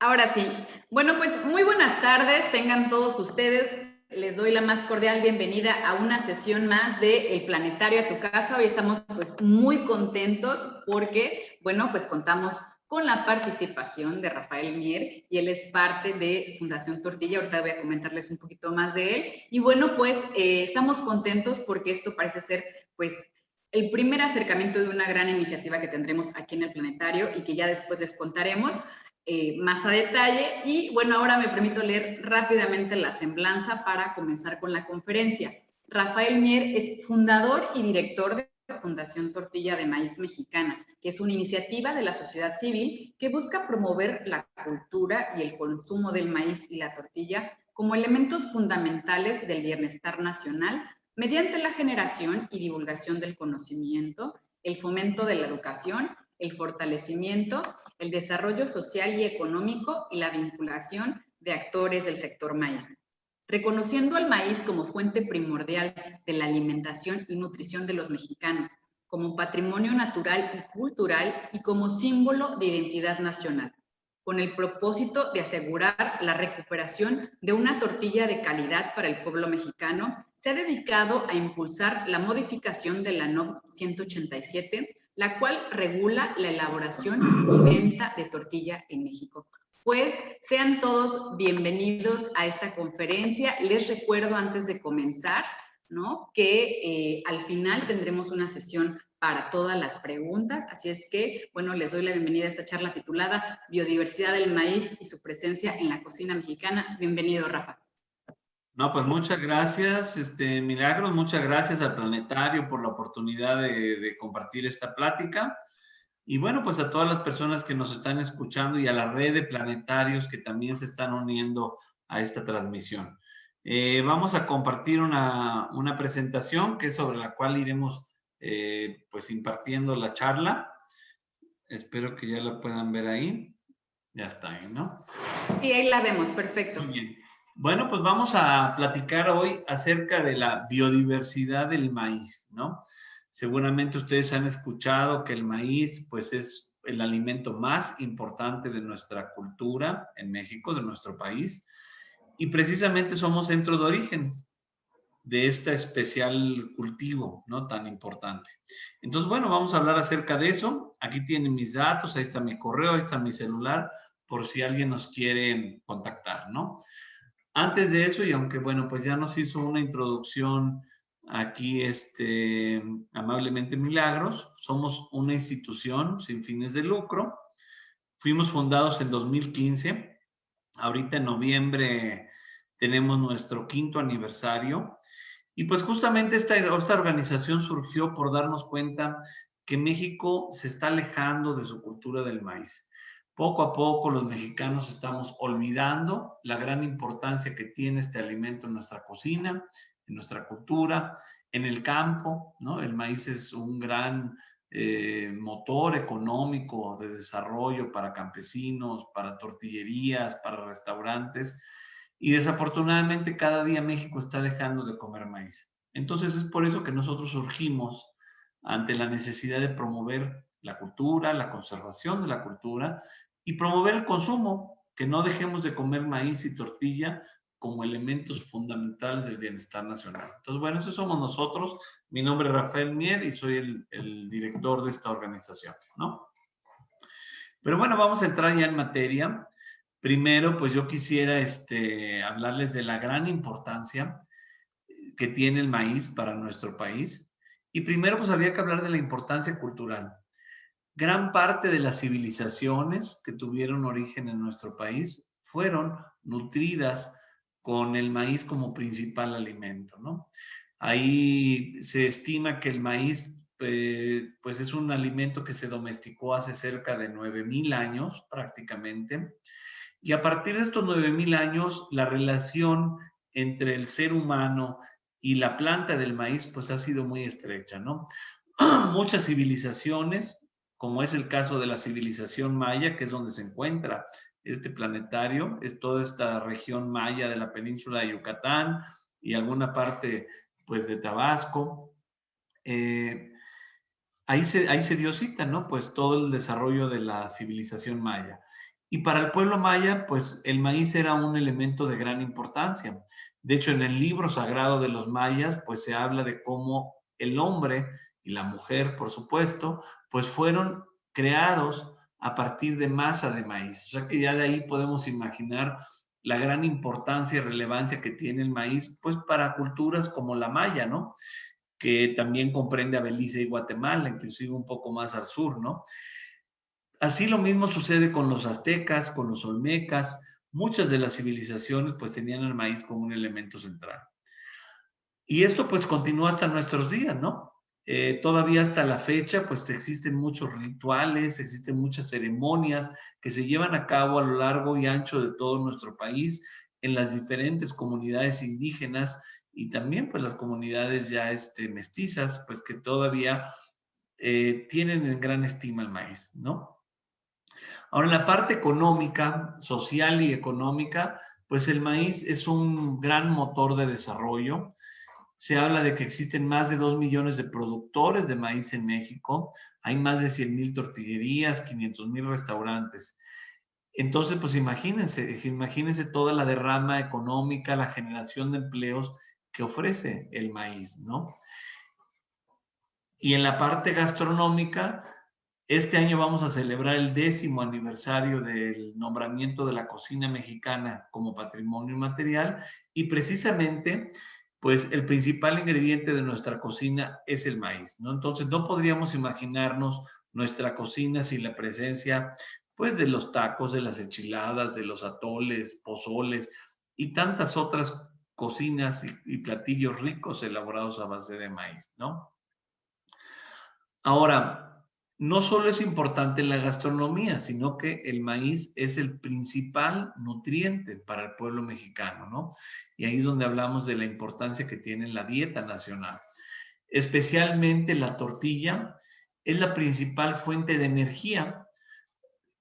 Ahora sí. Bueno, pues muy buenas tardes, tengan todos ustedes. Les doy la más cordial bienvenida a una sesión más de El Planetario a tu casa. Hoy estamos pues muy contentos porque, bueno, pues contamos con la participación de Rafael Mier y él es parte de Fundación Tortilla. Ahorita voy a comentarles un poquito más de él. Y bueno, pues estamos contentos porque esto parece ser pues el primer acercamiento de una gran iniciativa que tendremos aquí en el Planetario y que ya después les contaremos más a detalle. Y bueno, ahora me permito leer rápidamente la semblanza para comenzar con la conferencia. Rafael Mier es fundador y director de la Fundación Tortilla de Maíz Mexicana, que es una iniciativa de la sociedad civil que busca promover la cultura y el consumo del maíz y la tortilla como elementos fundamentales del bienestar nacional mediante la generación y divulgación del conocimiento, el fomento de la educación, el fortalecimiento, el desarrollo social y económico y la vinculación de actores del sector maíz. Reconociendo al maíz como fuente primordial de la alimentación y nutrición de los mexicanos, como patrimonio natural y cultural y como símbolo de identidad nacional, con el propósito de asegurar la recuperación de una tortilla de calidad para el pueblo mexicano, se ha dedicado a impulsar la modificación de la NOM 187, la cual regula la elaboración y venta de tortilla en México. Pues sean todos bienvenidos a esta conferencia. Les recuerdo antes de comenzar, ¿no?, que al final tendremos una sesión para todas las preguntas, así es que, bueno, les doy la bienvenida a esta charla titulada Biodiversidad del maíz y su presencia en la cocina mexicana. Bienvenido, Rafa. No, pues muchas gracias, Milagros, muchas gracias al Planetario por la oportunidad de compartir esta plática. Y bueno, pues a todas las personas que nos están escuchando y a la red de planetarios que también se están uniendo a esta transmisión. Vamos a compartir una presentación que es sobre la cual iremos pues impartiendo la charla. Espero que ya la puedan ver ahí. Ya está ahí, ¿no? Y ahí la vemos, perfecto. Muy bien. Bueno, pues vamos a platicar hoy acerca de la biodiversidad del maíz, ¿no? Seguramente ustedes han escuchado que el maíz, pues, es el alimento más importante de nuestra cultura en México, de nuestro país, y precisamente somos centro de origen de este especial cultivo, ¿no? Tan importante. Entonces, bueno, vamos a hablar acerca de eso. Aquí tienen mis datos, ahí está mi correo, ahí está mi celular, por si alguien nos quiere contactar, ¿no? Antes de eso, y aunque bueno, pues ya nos hizo una introducción aquí, amablemente Milagros, somos una institución sin fines de lucro. Fuimos fundados en 2015. Ahorita en noviembre tenemos nuestro 5º aniversario. Y pues justamente esta organización surgió por darnos cuenta que México se está alejando de su cultura del maíz. Poco a poco los mexicanos estamos olvidando la gran importancia que tiene este alimento en nuestra cocina, en nuestra cultura, en el campo, ¿no? El maíz es un gran motor económico de desarrollo para campesinos, para tortillerías, para restaurantes. Y desafortunadamente cada día México está dejando de comer maíz. Entonces es por eso que nosotros surgimos ante la necesidad de promover la cultura, la conservación de la cultura y promover el consumo, que no dejemos de comer maíz y tortilla como elementos fundamentales del bienestar nacional. Entonces, bueno, eso somos nosotros. Mi nombre es Rafael Mier y soy el director de esta organización, ¿no? Pero bueno, vamos a entrar ya en materia. Primero, pues yo quisiera hablarles de la gran importancia que tiene el maíz para nuestro país. Y primero, pues había que hablar de la importancia cultural. Gran parte de las civilizaciones que tuvieron origen en nuestro país fueron nutridas con el maíz como principal alimento, ¿no? Ahí se estima que el maíz, pues es un alimento que se domesticó hace cerca de 9,000 años prácticamente. Y a partir de estos 9,000 años, la relación entre el ser humano y la planta del maíz, pues ha sido muy estrecha, ¿no? Muchas civilizaciones, como es el caso de la civilización maya, que es donde se encuentra este planetario, es toda esta región maya de la península de Yucatán y alguna parte, pues, de Tabasco. Ahí se dio cita, ¿no? Pues todo el desarrollo de la civilización maya. Y para el pueblo maya, pues el maíz era un elemento de gran importancia. De hecho, en el libro sagrado de los mayas, pues se habla de cómo el hombre y la mujer, por supuesto, pues fueron creados a partir de masa de maíz. O sea que ya de ahí podemos imaginar la gran importancia y relevancia que tiene el maíz, pues para culturas como la maya, ¿no? Que también comprende a Belice y Guatemala, inclusive un poco más al sur, ¿no? Así lo mismo sucede con los aztecas, con los olmecas. Muchas de las civilizaciones pues tenían el maíz como un elemento central. Y esto pues continúa hasta nuestros días, ¿no? Todavía hasta la fecha pues existen muchos rituales, existen muchas ceremonias que se llevan a cabo a lo largo y ancho de todo nuestro país, en las diferentes comunidades indígenas y también pues las comunidades ya mestizas, pues que todavía tienen en gran estima el maíz, ¿no? Ahora, en la parte económica, social y económica, pues el maíz es un gran motor de desarrollo. Se habla de que existen más de 2 millones de productores de maíz en México. Hay más de 100,000 tortillerías, 500,000 restaurantes. Entonces, pues imagínense toda la derrama económica, la generación de empleos que ofrece el maíz, ¿no? Y en la parte gastronómica, este año vamos a celebrar el 10º aniversario del nombramiento de la cocina mexicana como patrimonio inmaterial y precisamente, pues el principal ingrediente de nuestra cocina es el maíz, ¿no? Entonces no podríamos imaginarnos nuestra cocina sin la presencia, pues de los tacos, de las enchiladas, de los atoles, pozoles y tantas otras cocinas y platillos ricos elaborados a base de maíz, ¿no? Ahora, no solo es importante la gastronomía, sino que el maíz es el principal nutriente para el pueblo mexicano, ¿no? Y ahí es donde hablamos de la importancia que tiene la dieta nacional. Especialmente la tortilla es la principal fuente de energía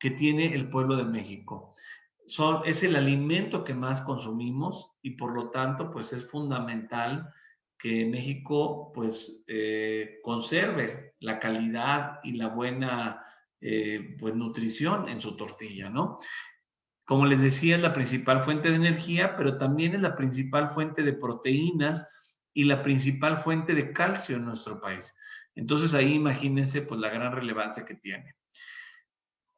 que tiene el pueblo de México. Es el alimento que más consumimos y por lo tanto, pues es fundamental que México pues conserve la calidad y la buena pues nutrición en su tortilla, ¿no? Como les decía, es la principal fuente de energía, pero también es la principal fuente de proteínas y la principal fuente de calcio en nuestro país. Entonces ahí imagínense pues la gran relevancia que tiene.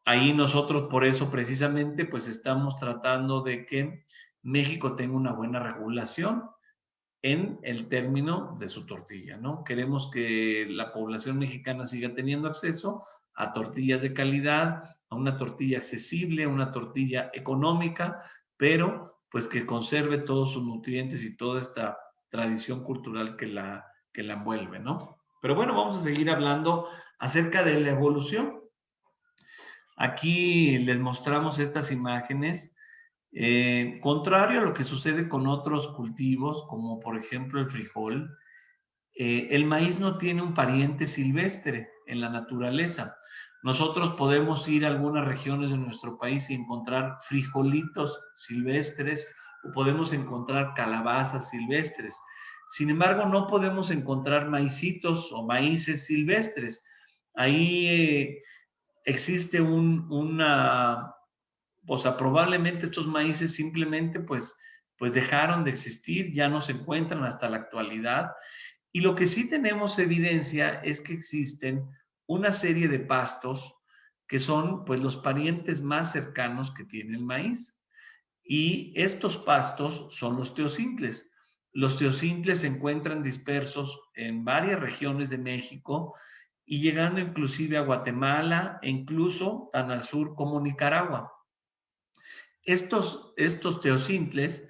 Ahí nosotros por eso precisamente pues estamos tratando de que México tenga una buena regulación en el término de su tortilla, ¿no? Queremos que la población mexicana siga teniendo acceso a tortillas de calidad, a una tortilla accesible, a una tortilla económica, pero pues que conserve todos sus nutrientes y toda esta tradición cultural que la envuelve, ¿no? Pero bueno, vamos a seguir hablando acerca de la evolución. Aquí les mostramos estas imágenes. Contrario a lo que sucede con otros cultivos, como por ejemplo el frijol, el maíz no tiene un pariente silvestre en la naturaleza. Nosotros podemos ir a algunas regiones de nuestro país y encontrar frijolitos silvestres o podemos encontrar calabazas silvestres. Sin embargo, no podemos encontrar maicitos o maíces silvestres. Ahí existe o sea, probablemente estos maíces simplemente pues dejaron de existir, ya no se encuentran hasta la actualidad. Y lo que sí tenemos evidencia es que existen una serie de pastos que son pues los parientes más cercanos que tiene el maíz. Y estos pastos son los teocintles. Los teocintles se encuentran dispersos en varias regiones de México y llegando inclusive a Guatemala e incluso tan al sur como Nicaragua. Estos teocintles,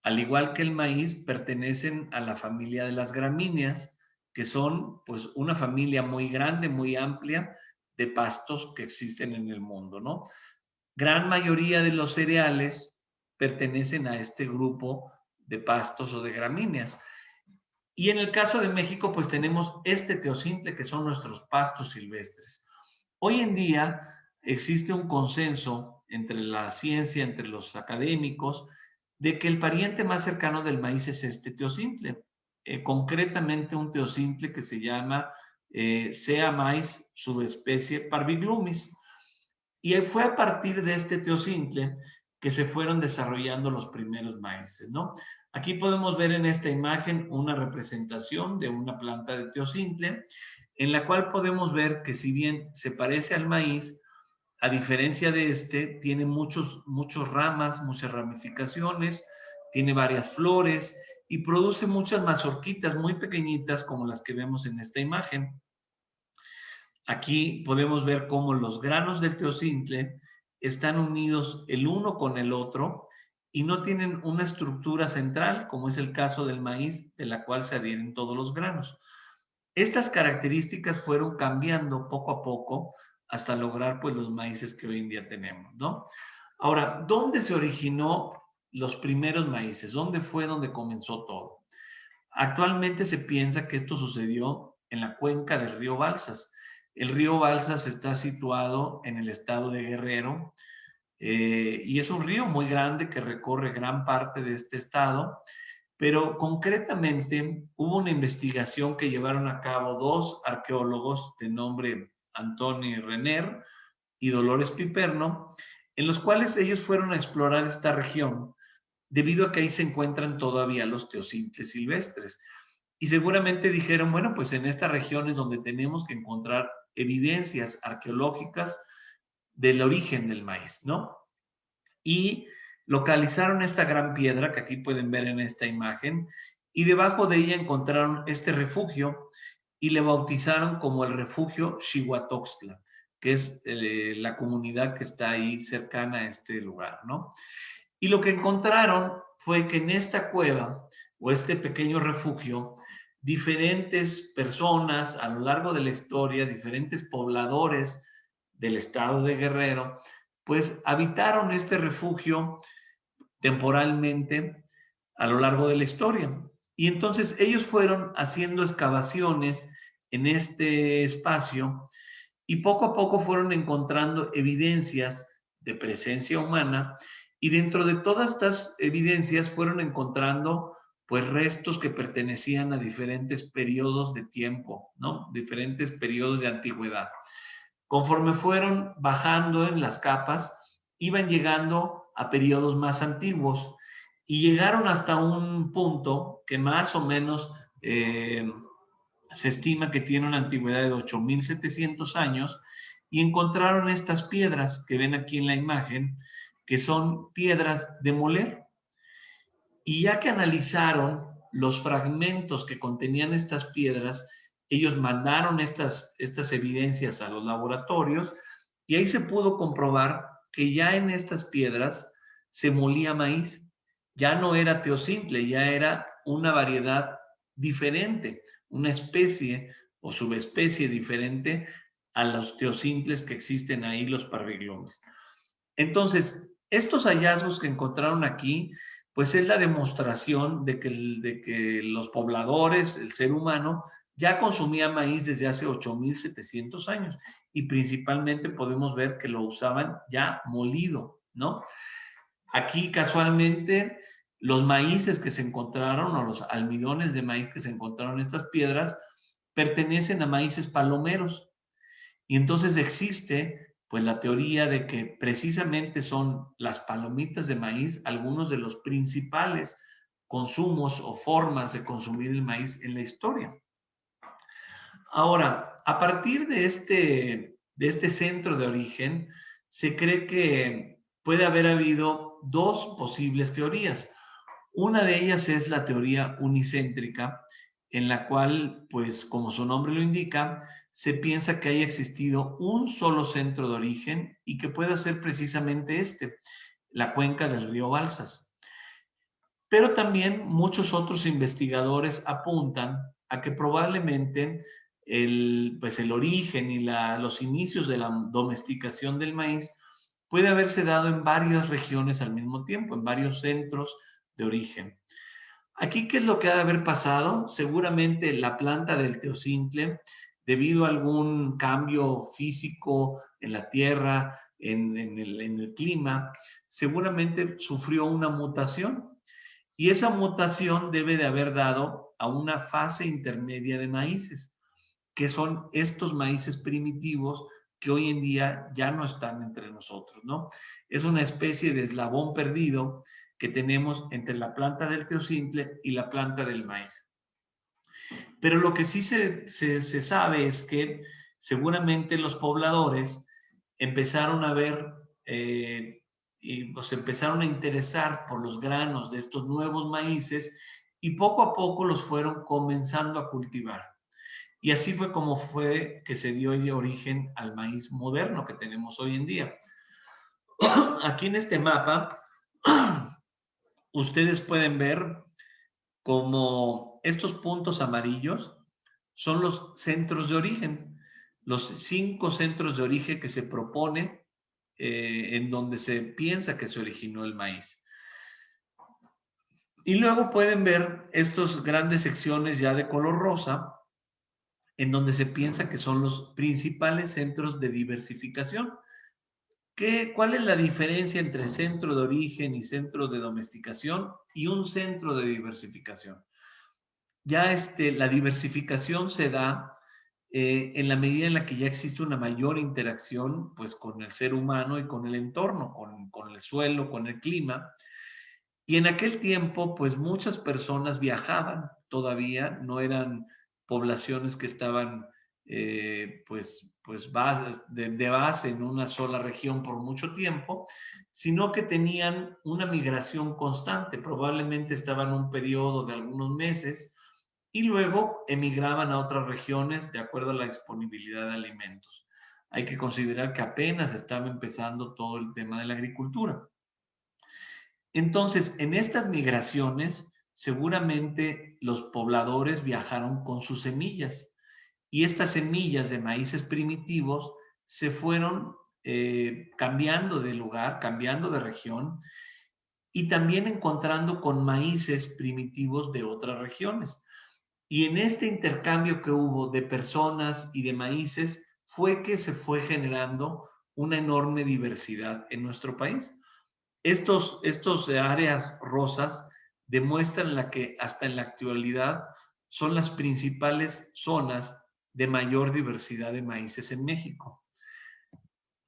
al igual que el maíz, pertenecen a la familia de las gramíneas, que son pues una familia muy grande, muy amplia de pastos que existen en el mundo, ¿no? Gran mayoría de los cereales pertenecen a este grupo de pastos o de gramíneas. Y en el caso de México, pues tenemos este teocintle que son nuestros pastos silvestres. Hoy en día existe un consenso entre la ciencia, entre los académicos, de que el pariente más cercano del maíz es este teocintle, concretamente un teocintle que se llama Sea mais subespecie parviglumis. Y fue a partir de este teocintle que se fueron desarrollando los primeros maíces, ¿no? Aquí podemos ver en esta imagen una representación de una planta de teocintle, en la cual podemos ver que si bien se parece al maíz, a diferencia de este, tiene muchas ramas, muchas ramificaciones, tiene varias flores y produce muchas mazorquitas muy pequeñitas como las que vemos en esta imagen. Aquí podemos ver cómo los granos del teocintle están unidos el uno con el otro y no tienen una estructura central, como es el caso del maíz, de la cual se adhieren todos los granos. Estas características fueron cambiando poco a poco hasta lograr pues los maíces que hoy en día tenemos, ¿no? Ahora, ¿dónde se originó los primeros maíces? ¿Dónde fue donde comenzó todo? Actualmente se piensa que esto sucedió en la cuenca del río Balsas. El río Balsas está situado en el estado de Guerrero y es un río muy grande que recorre gran parte de este estado, pero concretamente hubo una investigación que llevaron a cabo dos arqueólogos de nombre Antonio Renner y Dolores Piperno, en los cuales ellos fueron a explorar esta región debido a que ahí se encuentran todavía los teocintles silvestres. Y seguramente dijeron, bueno, pues en esta región es donde tenemos que encontrar evidencias arqueológicas del origen del maíz, ¿no? Y localizaron esta gran piedra que aquí pueden ver en esta imagen y debajo de ella encontraron este refugio y le bautizaron como el refugio Xihuatoxtla, que es la comunidad que está ahí cercana a este lugar, ¿no? Y lo que encontraron fue que en esta cueva o este pequeño refugio, diferentes personas a lo largo de la historia, diferentes pobladores del estado de Guerrero, pues habitaron este refugio temporalmente a lo largo de la historia. Y entonces ellos fueron haciendo excavaciones en este espacio y poco a poco fueron encontrando evidencias de presencia humana y dentro de todas estas evidencias fueron encontrando pues restos que pertenecían a diferentes periodos de tiempo, ¿no? Diferentes periodos de antigüedad. Conforme fueron bajando en las capas, iban llegando a periodos más antiguos y llegaron hasta un punto que más o menos se estima que tiene una antigüedad de 8.700 años y encontraron estas piedras que ven aquí en la imagen, que son piedras de moler. Y ya que analizaron los fragmentos que contenían estas piedras, ellos mandaron estas evidencias a los laboratorios y ahí se pudo comprobar que ya en estas piedras se molía maíz. Ya no era teocintle, ya era una variedad diferente, una especie o subespecie diferente a los teocintles que existen ahí, los parriglomes. Entonces, estos hallazgos que encontraron aquí, pues es la demostración de que los pobladores, el ser humano, ya consumía maíz desde hace 8.700 años y principalmente podemos ver que lo usaban ya molido, ¿no? Aquí casualmente los maíces que se encontraron o los almidones de maíz que se encontraron en estas piedras pertenecen a maíces palomeros. Y entonces existe pues la teoría de que precisamente son las palomitas de maíz algunos de los principales consumos o formas de consumir el maíz en la historia. Ahora, a partir de este centro de origen, se cree que puede haber habido dos posibles teorías. Una de ellas es la teoría unicéntrica, en la cual, pues como su nombre lo indica, se piensa que haya existido un solo centro de origen y que pueda ser precisamente la cuenca del río Balsas. Pero también muchos otros investigadores apuntan a que probablemente pues el origen y los inicios de la domesticación del maíz puede haberse dado en varias regiones al mismo tiempo, en varios centros de origen. Aquí, ¿qué es lo que ha de haber pasado? Seguramente la planta del teocintle, debido a algún cambio físico en la tierra, en el clima, seguramente sufrió una mutación. Y esa mutación debe de haber dado a una fase intermedia de maíces, que son estos maíces primitivos que hoy en día ya no están entre nosotros, ¿no? Es una especie de eslabón perdido que tenemos entre la planta del teocintle y la planta del maíz. Pero lo que sí se sabe es que seguramente los pobladores empezaron a ver y pues empezaron a interesar por los granos de estos nuevos maíces y poco a poco los fueron comenzando a cultivar. Y así fue como fue que se dio origen al maíz moderno que tenemos hoy en día. Aquí en este mapa, ustedes pueden ver como estos puntos amarillos son los centros de origen, los 5 centros de origen que se propone en donde se piensa que se originó el maíz. Y luego pueden ver estas grandes secciones ya de color rosa, en donde se piensa que son los principales centros de diversificación. ¿Cuál es la diferencia entre centro de origen y centro de domesticación y un centro de diversificación? Ya la diversificación se da en la medida en la que ya existe una mayor interacción pues, con el ser humano y con el entorno, con el suelo, con el clima. Y en aquel tiempo, pues muchas personas viajaban todavía, no eran poblaciones que estaban de base en una sola región por mucho tiempo, sino que tenían una migración constante, probablemente estaban un periodo de algunos meses y luego emigraban a otras regiones de acuerdo a la disponibilidad de alimentos. Hay que considerar que apenas estaba empezando todo el tema de la agricultura. Entonces, en estas migraciones, seguramente los pobladores viajaron con sus semillas y estas semillas de maíces primitivos se fueron cambiando de lugar, cambiando de región y también encontrando con maíces primitivos de otras regiones. Y en este intercambio que hubo de personas y de maíces fue que se fue generando una enorme diversidad en nuestro país. Estos áreas rosas demuestran que hasta en la actualidad son las principales zonas de mayor diversidad de maíces en México.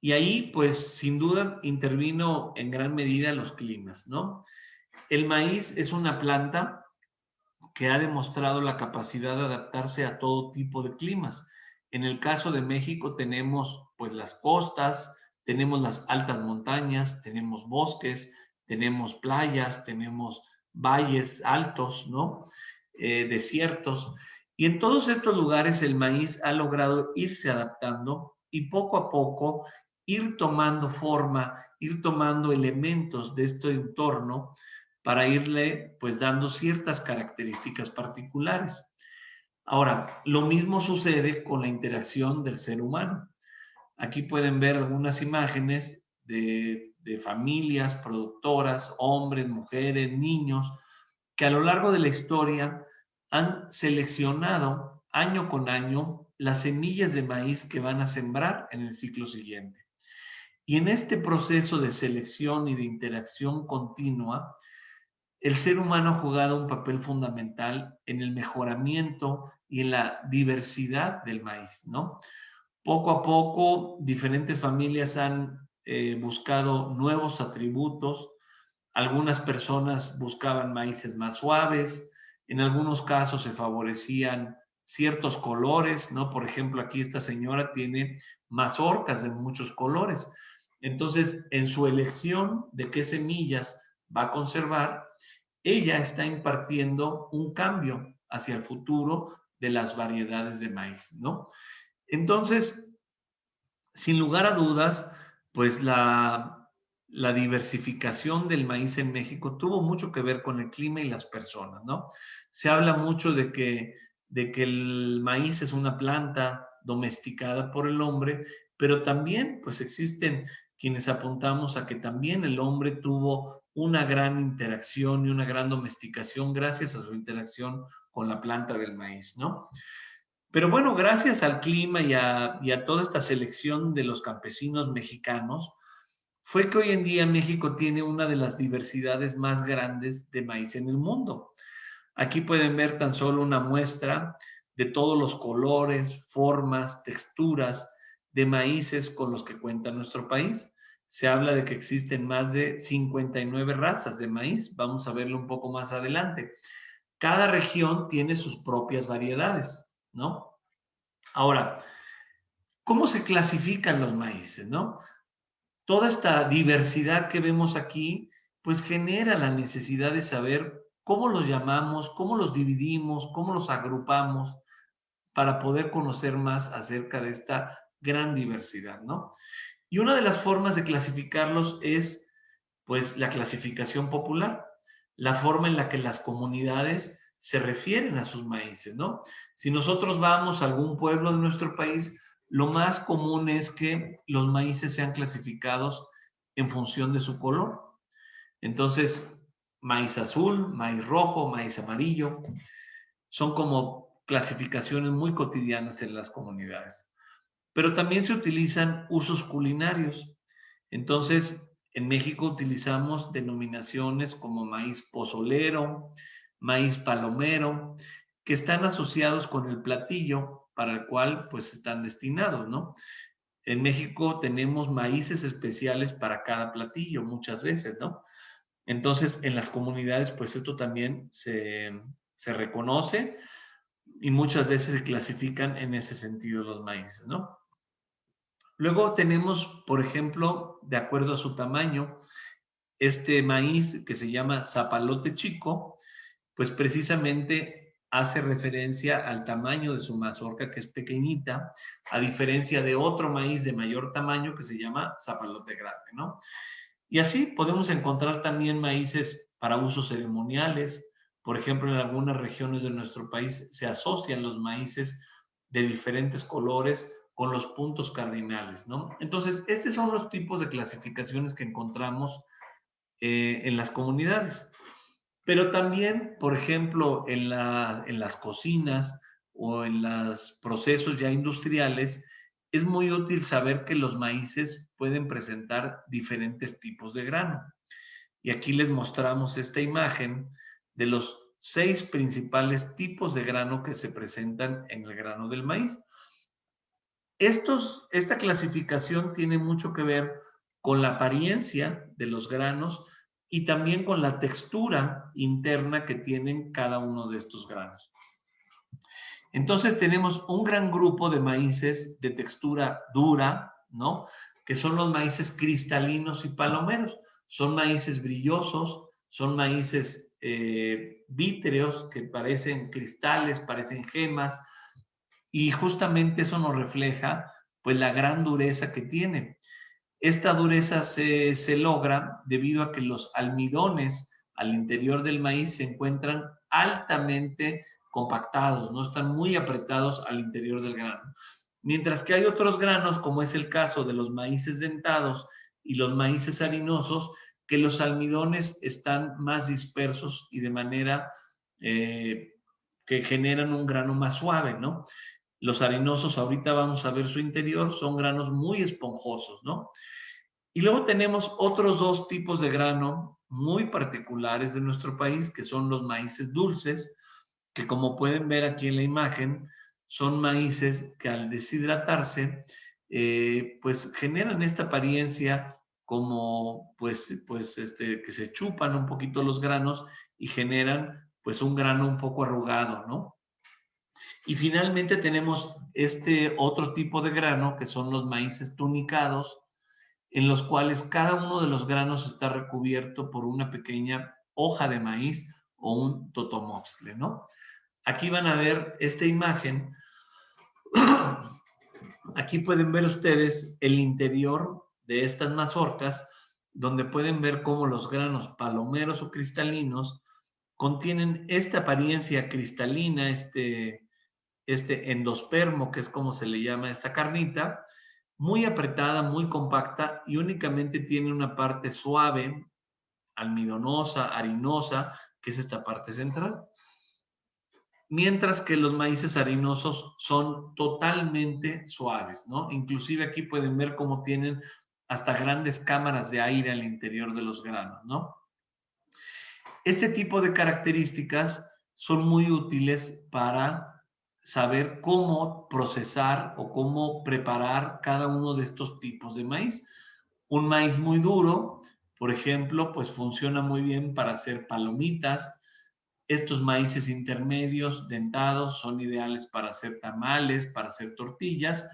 Y ahí, pues, sin duda, intervino en gran medida los climas, ¿no? El maíz es una planta que ha demostrado la capacidad de adaptarse a todo tipo de climas. En el caso de México tenemos, pues, las costas, tenemos las altas montañas, tenemos bosques, tenemos playas, tenemos valles altos, ¿no? Desiertos. Y en todos estos lugares el maíz ha logrado irse adaptando y poco a poco ir tomando forma, ir tomando elementos de este entorno para irle pues dando ciertas características particulares. Ahora, lo mismo sucede con la interacción del ser humano. Aquí pueden ver algunas imágenes de familias productoras, hombres, mujeres, niños, que a lo largo de la historia han seleccionado año con año las semillas de maíz que van a sembrar en el ciclo siguiente. Y en este proceso de selección y de interacción continua, el ser humano ha jugado un papel fundamental en el mejoramiento y en la diversidad del maíz, ¿no? Poco a poco, diferentes familias han buscado nuevos atributos. Algunas personas buscaban maíces más suaves. En algunos casos se favorecían ciertos colores, ¿no? Por ejemplo, aquí esta señora tiene mazorcas de muchos colores. Entonces, en su elección de qué semillas va a conservar, ella está impartiendo un cambio hacia el futuro de las variedades de maíz, ¿no? Entonces, sin lugar a dudas, pues la diversificación del maíz en México tuvo mucho que ver con el clima y las personas, ¿no? Se habla mucho de que el maíz es una planta domesticada por el hombre, pero también pues existen quienes apuntamos a que también el hombre tuvo una gran interacción y una gran domesticación gracias a su interacción con la planta del maíz, ¿no? Pero bueno, gracias al clima y a toda esta selección de los campesinos mexicanos, fue que hoy en día México tiene una de las diversidades más grandes de maíz en el mundo. Aquí pueden ver tan solo una muestra de todos los colores, formas, texturas de maíces con los que cuenta nuestro país. Se habla de que existen más de 59 razas de maíz. Vamos a verlo un poco más adelante. Cada región tiene sus propias variedades, ¿no? Ahora, ¿cómo se clasifican los maíces, no? Toda esta diversidad que vemos aquí, pues genera la necesidad de saber cómo los llamamos, cómo los dividimos, cómo los agrupamos para poder conocer más acerca de esta gran diversidad, ¿no? Y una de las formas de clasificarlos es, pues, la clasificación popular, la forma en la que las comunidades se refieren a sus maíces, ¿no? Si nosotros vamos a algún pueblo de nuestro país, lo más común es que los maíces sean clasificados en función de su color. Entonces, maíz azul, maíz rojo, maíz amarillo, son como clasificaciones muy cotidianas en las comunidades. Pero también se utilizan usos culinarios. Entonces, en México utilizamos denominaciones como maíz pozolero, maíz palomero, que están asociados con el platillo para el cual pues están destinados, ¿no? En México tenemos maíces especiales para cada platillo muchas veces, ¿no? Entonces, en las comunidades pues esto también se reconoce y muchas veces se clasifican en ese sentido los maíces, ¿no? Luego tenemos, por ejemplo, de acuerdo a su tamaño, este maíz que se llama zapalote chico, pues precisamente hace referencia al tamaño de su mazorca, que es pequeñita, a diferencia de otro maíz de mayor tamaño que se llama zapalote grande, ¿no? Y así podemos encontrar también maíces para usos ceremoniales. Por ejemplo, en algunas regiones de nuestro país se asocian los maíces de diferentes colores con los puntos cardinales, ¿no? Entonces, estos son los tipos de clasificaciones que encontramos en las comunidades. Pero también, por ejemplo, en las cocinas o en los procesos ya industriales, es muy útil saber que los maíces pueden presentar diferentes tipos de grano. Y aquí les mostramos esta imagen de los 6 principales tipos de grano que se presentan en el grano del maíz. Esta clasificación tiene mucho que ver con la apariencia de los granos y también con la textura interna que tienen cada uno de estos granos. Entonces tenemos un gran grupo de maíces de textura dura, ¿no? Que son los maíces cristalinos y palomeros. Son maíces brillosos, son maíces vítreos que parecen cristales, parecen gemas, y justamente eso nos refleja pues la gran dureza que tiene. Esta dureza se logra debido a que los almidones al interior del maíz se encuentran altamente compactados, no están muy apretados al interior del grano. Mientras que hay otros granos, como es el caso de los maíces dentados y los maíces harinosos, que los almidones están más dispersos y de manera que generan un grano más suave, ¿no? Los harinosos, ahorita vamos a ver su interior, son granos muy esponjosos, ¿no? Y luego tenemos otros 2 tipos de grano muy particulares de nuestro país, que son los maíces dulces, que como pueden ver aquí en la imagen, son maíces que al deshidratarse, pues generan esta apariencia como, que se chupan un poquito los granos y generan, pues, un grano un poco arrugado, ¿no? Y finalmente tenemos este otro tipo de grano, que son los maíces tunicados, en los cuales cada uno de los granos está recubierto por una pequeña hoja de maíz o un totomoxtle, ¿no? Aquí van a ver esta imagen. Aquí pueden ver ustedes el interior de estas mazorcas, donde pueden ver cómo los granos palomeros o cristalinos contienen esta apariencia cristalina, este endospermo, que es como se le llama a esta carnita, muy apretada, muy compacta y únicamente tiene una parte suave, almidonosa, harinosa, que es esta parte central. Mientras que los maíces harinosos son totalmente suaves, ¿no? Inclusive aquí pueden ver cómo tienen hasta grandes cámaras de aire al interior de los granos, ¿no? Este tipo de características son muy útiles para saber cómo procesar o cómo preparar cada uno de estos tipos de maíz. Un maíz muy duro, por ejemplo, pues funciona muy bien para hacer palomitas. Estos maíces intermedios, dentados, son ideales para hacer tamales, para hacer tortillas.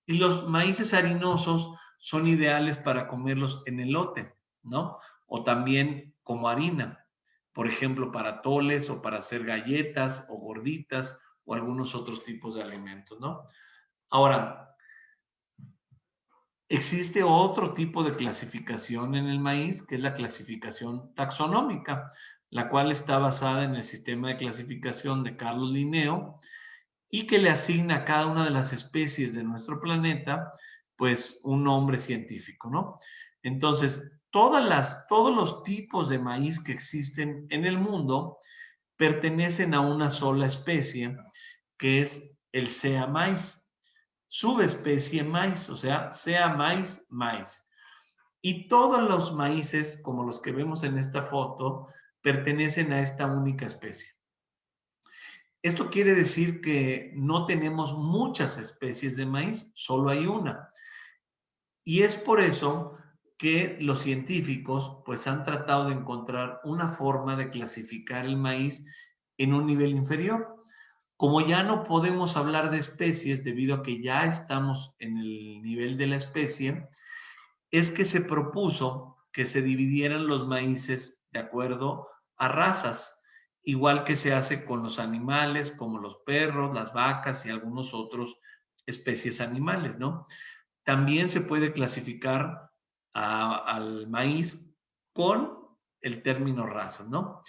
Y los maíces harinosos son ideales para comerlos en elote, ¿no? O también como harina, por ejemplo, para toles o para hacer galletas o gorditas o algunos otros tipos de alimentos, ¿no? Ahora, existe otro tipo de clasificación en el maíz, que es la clasificación taxonómica, la cual está basada en el sistema de clasificación de Carlos Linneo y que le asigna a cada una de las especies de nuestro planeta, pues, un nombre científico, ¿no? Entonces, todos los tipos de maíz que existen en el mundo pertenecen a una sola especie, que es el sea maíz. Subespecie maíz, o sea, sea maíz, maíz. Y todos los maíces, como los que vemos en esta foto, pertenecen a esta única especie. Esto quiere decir que no tenemos muchas especies de maíz, solo hay una. Y es por eso que los científicos pues han tratado de encontrar una forma de clasificar el maíz en un nivel inferior. Como ya no podemos hablar de especies debido a que ya estamos en el nivel de la especie, es que se propuso que se dividieran los maíces de acuerdo a razas, igual que se hace con los animales, como los perros, las vacas y algunos otros especies animales, ¿no? También se puede clasificar al maíz con el término razas, ¿no?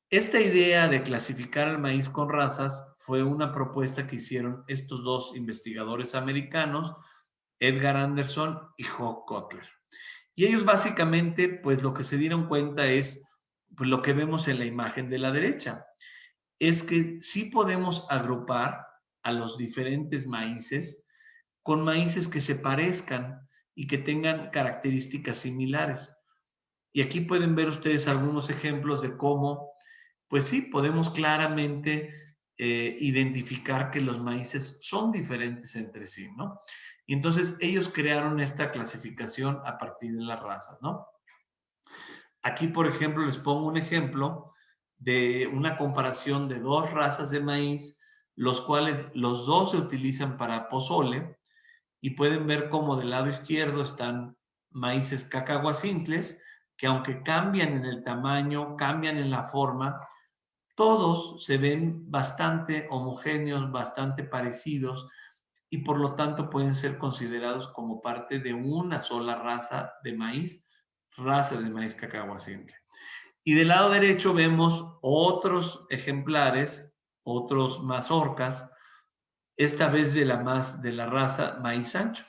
Esta idea de clasificar al maíz con razas fue una propuesta que hicieron estos dos investigadores americanos, Edgar Anderson y Hugh Kotler. Y ellos básicamente, pues lo que se dieron cuenta es, pues lo que vemos en la imagen de la derecha, es que sí podemos agrupar a los diferentes maíces con maíces que se parezcan y que tengan características similares. Y aquí pueden ver ustedes algunos ejemplos de cómo, pues sí, podemos claramente identificar que los maíces son diferentes entre sí, ¿no? Y entonces ellos crearon esta clasificación a partir de las razas, ¿no? Aquí, por ejemplo, les pongo un ejemplo de una comparación de dos razas de maíz, los cuales los dos se utilizan para pozole, y pueden ver cómo del lado izquierdo están maíces cacahuacintles, que aunque cambian en el tamaño, cambian en la forma, todos se ven bastante homogéneos, bastante parecidos, y por lo tanto pueden ser considerados como parte de una sola raza de maíz cacahuacintle. Y del lado derecho vemos otros ejemplares, otros mazorcas, esta vez de la raza maíz ancho.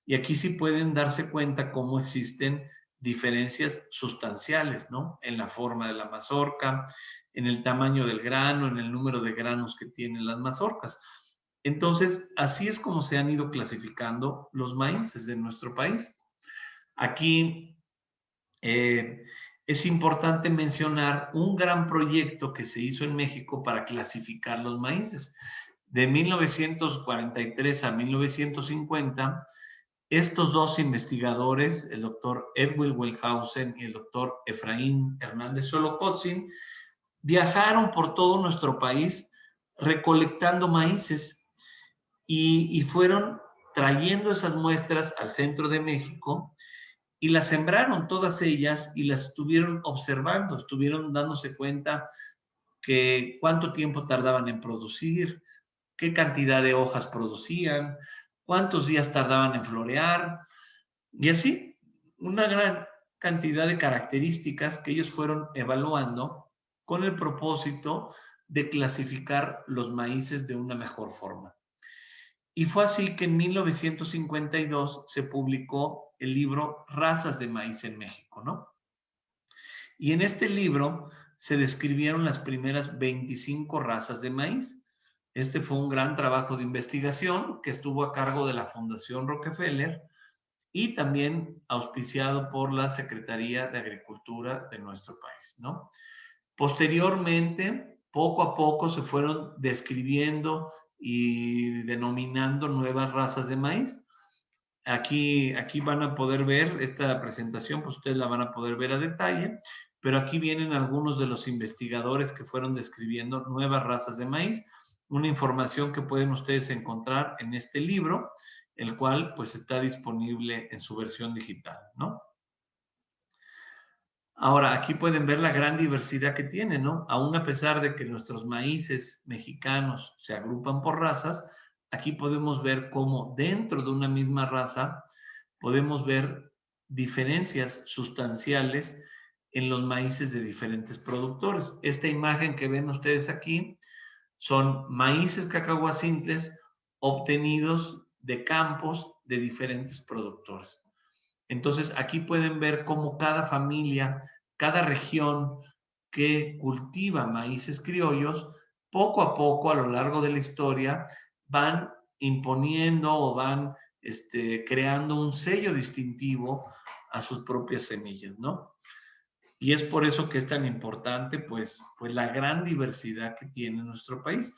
Y aquí sí pueden darse cuenta cómo existen diferencias sustanciales, ¿no? En la forma de la mazorca, en el tamaño del grano, en el número de granos que tienen las mazorcas. Entonces, así es como se han ido clasificando los maíces de nuestro país. Aquí es importante mencionar un gran proyecto que se hizo en México para clasificar los maíces. De 1943 a 1950, estos dos investigadores, el doctor Edwin Wellhausen y el doctor Efraín Hernández Xolocotzin, viajaron por todo nuestro país recolectando maíces y fueron trayendo esas muestras al centro de México y las sembraron todas ellas y las estuvieron observando, estuvieron dándose cuenta que cuánto tiempo tardaban en producir, qué cantidad de hojas producían, cuántos días tardaban en florear, y así una gran cantidad de características que ellos fueron evaluando con el propósito de clasificar los maíces de una mejor forma. Y fue así que en 1952 se publicó el libro Razas de Maíz en México, ¿no? Y en este libro se describieron las primeras 25 razas de maíz. Este fue un gran trabajo de investigación que estuvo a cargo de la Fundación Rockefeller y también auspiciado por la Secretaría de Agricultura de nuestro país, ¿no? Posteriormente, poco a poco se fueron describiendo y denominando nuevas razas de maíz. Aquí van a poder ver esta presentación, pues ustedes la van a poder ver a detalle, pero aquí vienen algunos de los investigadores que fueron describiendo nuevas razas de maíz, una información que pueden ustedes encontrar en este libro, el cual pues está disponible en su versión digital, ¿no? Ahora, aquí pueden ver la gran diversidad que tiene, ¿no? Aún a pesar de que nuestros maíces mexicanos se agrupan por razas, aquí podemos ver cómo dentro de una misma raza podemos ver diferencias sustanciales en los maíces de diferentes productores. Esta imagen que ven ustedes aquí son maíces cacahuacintles obtenidos de campos de diferentes productores. Entonces, aquí pueden ver cómo cada familia, cada región que cultiva maíces criollos, poco a poco a lo largo de la historia van imponiendo o van creando un sello distintivo a sus propias semillas, ¿no? Y es por eso que es tan importante, pues la gran diversidad que tiene nuestro país.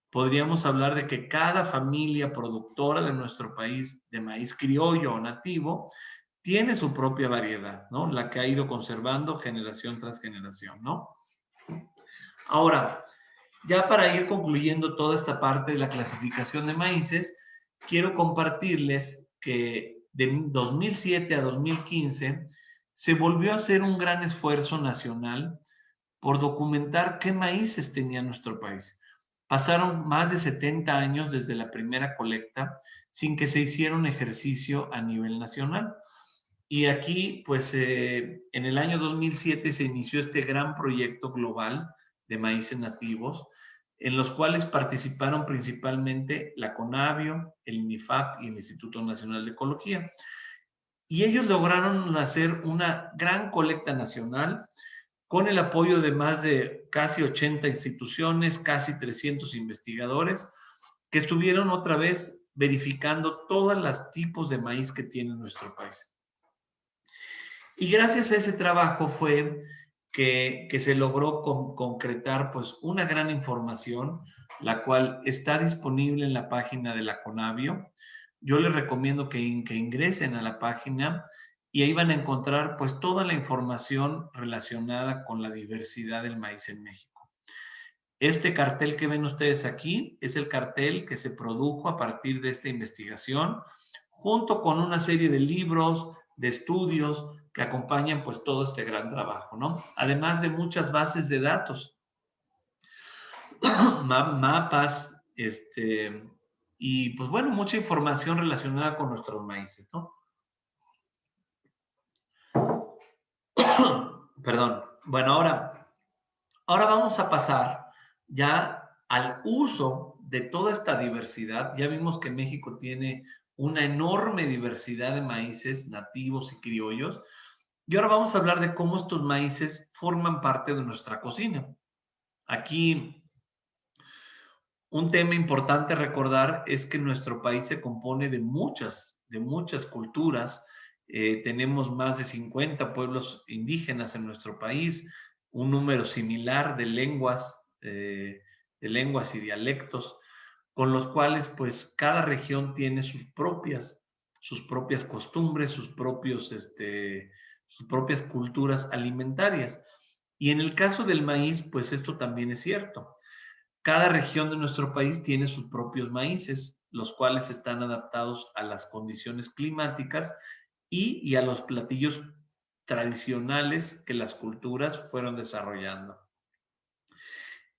Podríamos hablar de que cada familia productora de nuestro país de maíz criollo o nativo tiene su propia variedad, ¿no? La que ha ido conservando generación tras generación, ¿no? Ahora, ya para ir concluyendo toda esta parte de la clasificación de maíces, quiero compartirles que de 2007 a 2015 se volvió a hacer un gran esfuerzo nacional por documentar qué maíces tenía nuestro país. Pasaron más de 70 años desde la primera colecta sin que se hiciera un ejercicio a nivel nacional. Y aquí, pues, en el año 2007 se inició este gran proyecto global de maíces nativos, en los cuales participaron principalmente la CONABIO, el INIFAP y el Instituto Nacional de Ecología. Y ellos lograron hacer una gran colecta nacional con el apoyo de más de casi 80 instituciones, casi 300 investigadores, que estuvieron otra vez verificando todos los tipos de maíz que tiene nuestro país. Y gracias a ese trabajo fue que se logró concretar pues una gran información, la cual está disponible en la página de la CONABIO. Yo les recomiendo que ingresen a la página y ahí van a encontrar pues toda la información relacionada con la diversidad del maíz en México. Este cartel que ven ustedes aquí es el cartel que se produjo a partir de esta investigación, junto con una serie de libros, de estudios que acompañan pues todo este gran trabajo, ¿no? Además de muchas bases de datos, mapas, y pues bueno, mucha información relacionada con nuestros maíces, ¿no? Perdón. Bueno, ahora vamos a pasar ya al uso de toda esta diversidad. Ya vimos que México tiene una enorme diversidad de maíces nativos y criollos. Y ahora vamos a hablar de cómo estos maíces forman parte de nuestra cocina. Aquí un tema importante a recordar es que nuestro país se compone de muchas culturas. Tenemos más de 50 pueblos indígenas en nuestro país, un número similar de lenguas y dialectos, con los cuales pues cada región tiene sus propias costumbres, sus propias culturas alimentarias. Y en el caso del maíz, pues esto también es cierto. Cada región de nuestro país tiene sus propios maíces, los cuales están adaptados a las condiciones climáticas y a los platillos tradicionales que las culturas fueron desarrollando.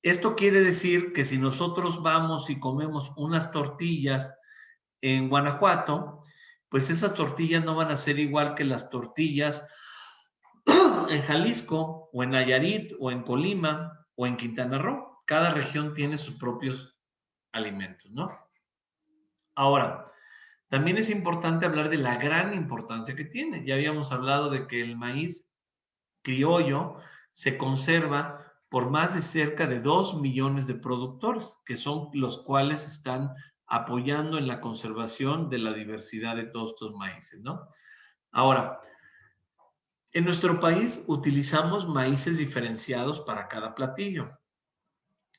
Esto quiere decir que si nosotros vamos y comemos unas tortillas en Guanajuato, pues esas tortillas no van a ser igual que las tortillas en Jalisco, o en Nayarit, o en Colima, o en Quintana Roo. Cada región tiene sus propios alimentos, ¿no? Ahora, también es importante hablar de la gran importancia que tiene. Ya habíamos hablado de que el maíz criollo se conserva por más de cerca de 2 millones de productores, que son los cuales están apoyando en la conservación de la diversidad de todos estos maíces, ¿no? Ahora, en nuestro país utilizamos maíces diferenciados para cada platillo.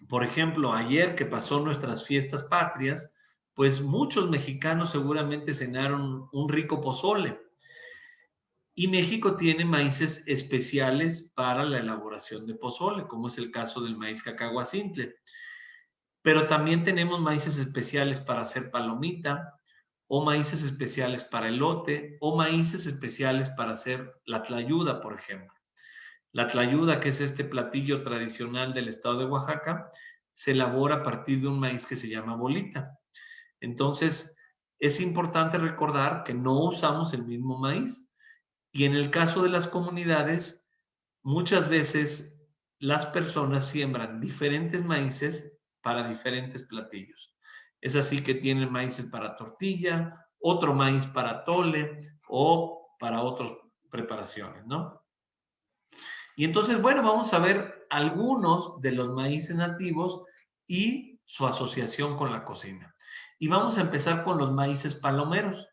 Por ejemplo, ayer que pasó nuestras fiestas patrias, pues muchos mexicanos seguramente cenaron un rico pozole. Y México tiene maíces especiales para la elaboración de pozole, como es el caso del maíz cacahuacintle. Pero también tenemos maíces especiales para hacer palomita, o maíces especiales para elote, o maíces especiales para hacer la tlayuda, por ejemplo. La tlayuda, que es este platillo tradicional del estado de Oaxaca, se elabora a partir de un maíz que se llama bolita. Entonces, es importante recordar que no usamos el mismo maíz. Y en el caso de las comunidades, muchas veces las personas siembran diferentes maíces para diferentes platillos. Es así que tienen maíces para tortilla, otro maíz para atole o para otras preparaciones, ¿no? Y entonces, bueno, vamos a ver algunos de los maíces nativos y su asociación con la cocina. Y vamos a empezar con los maíces palomeros.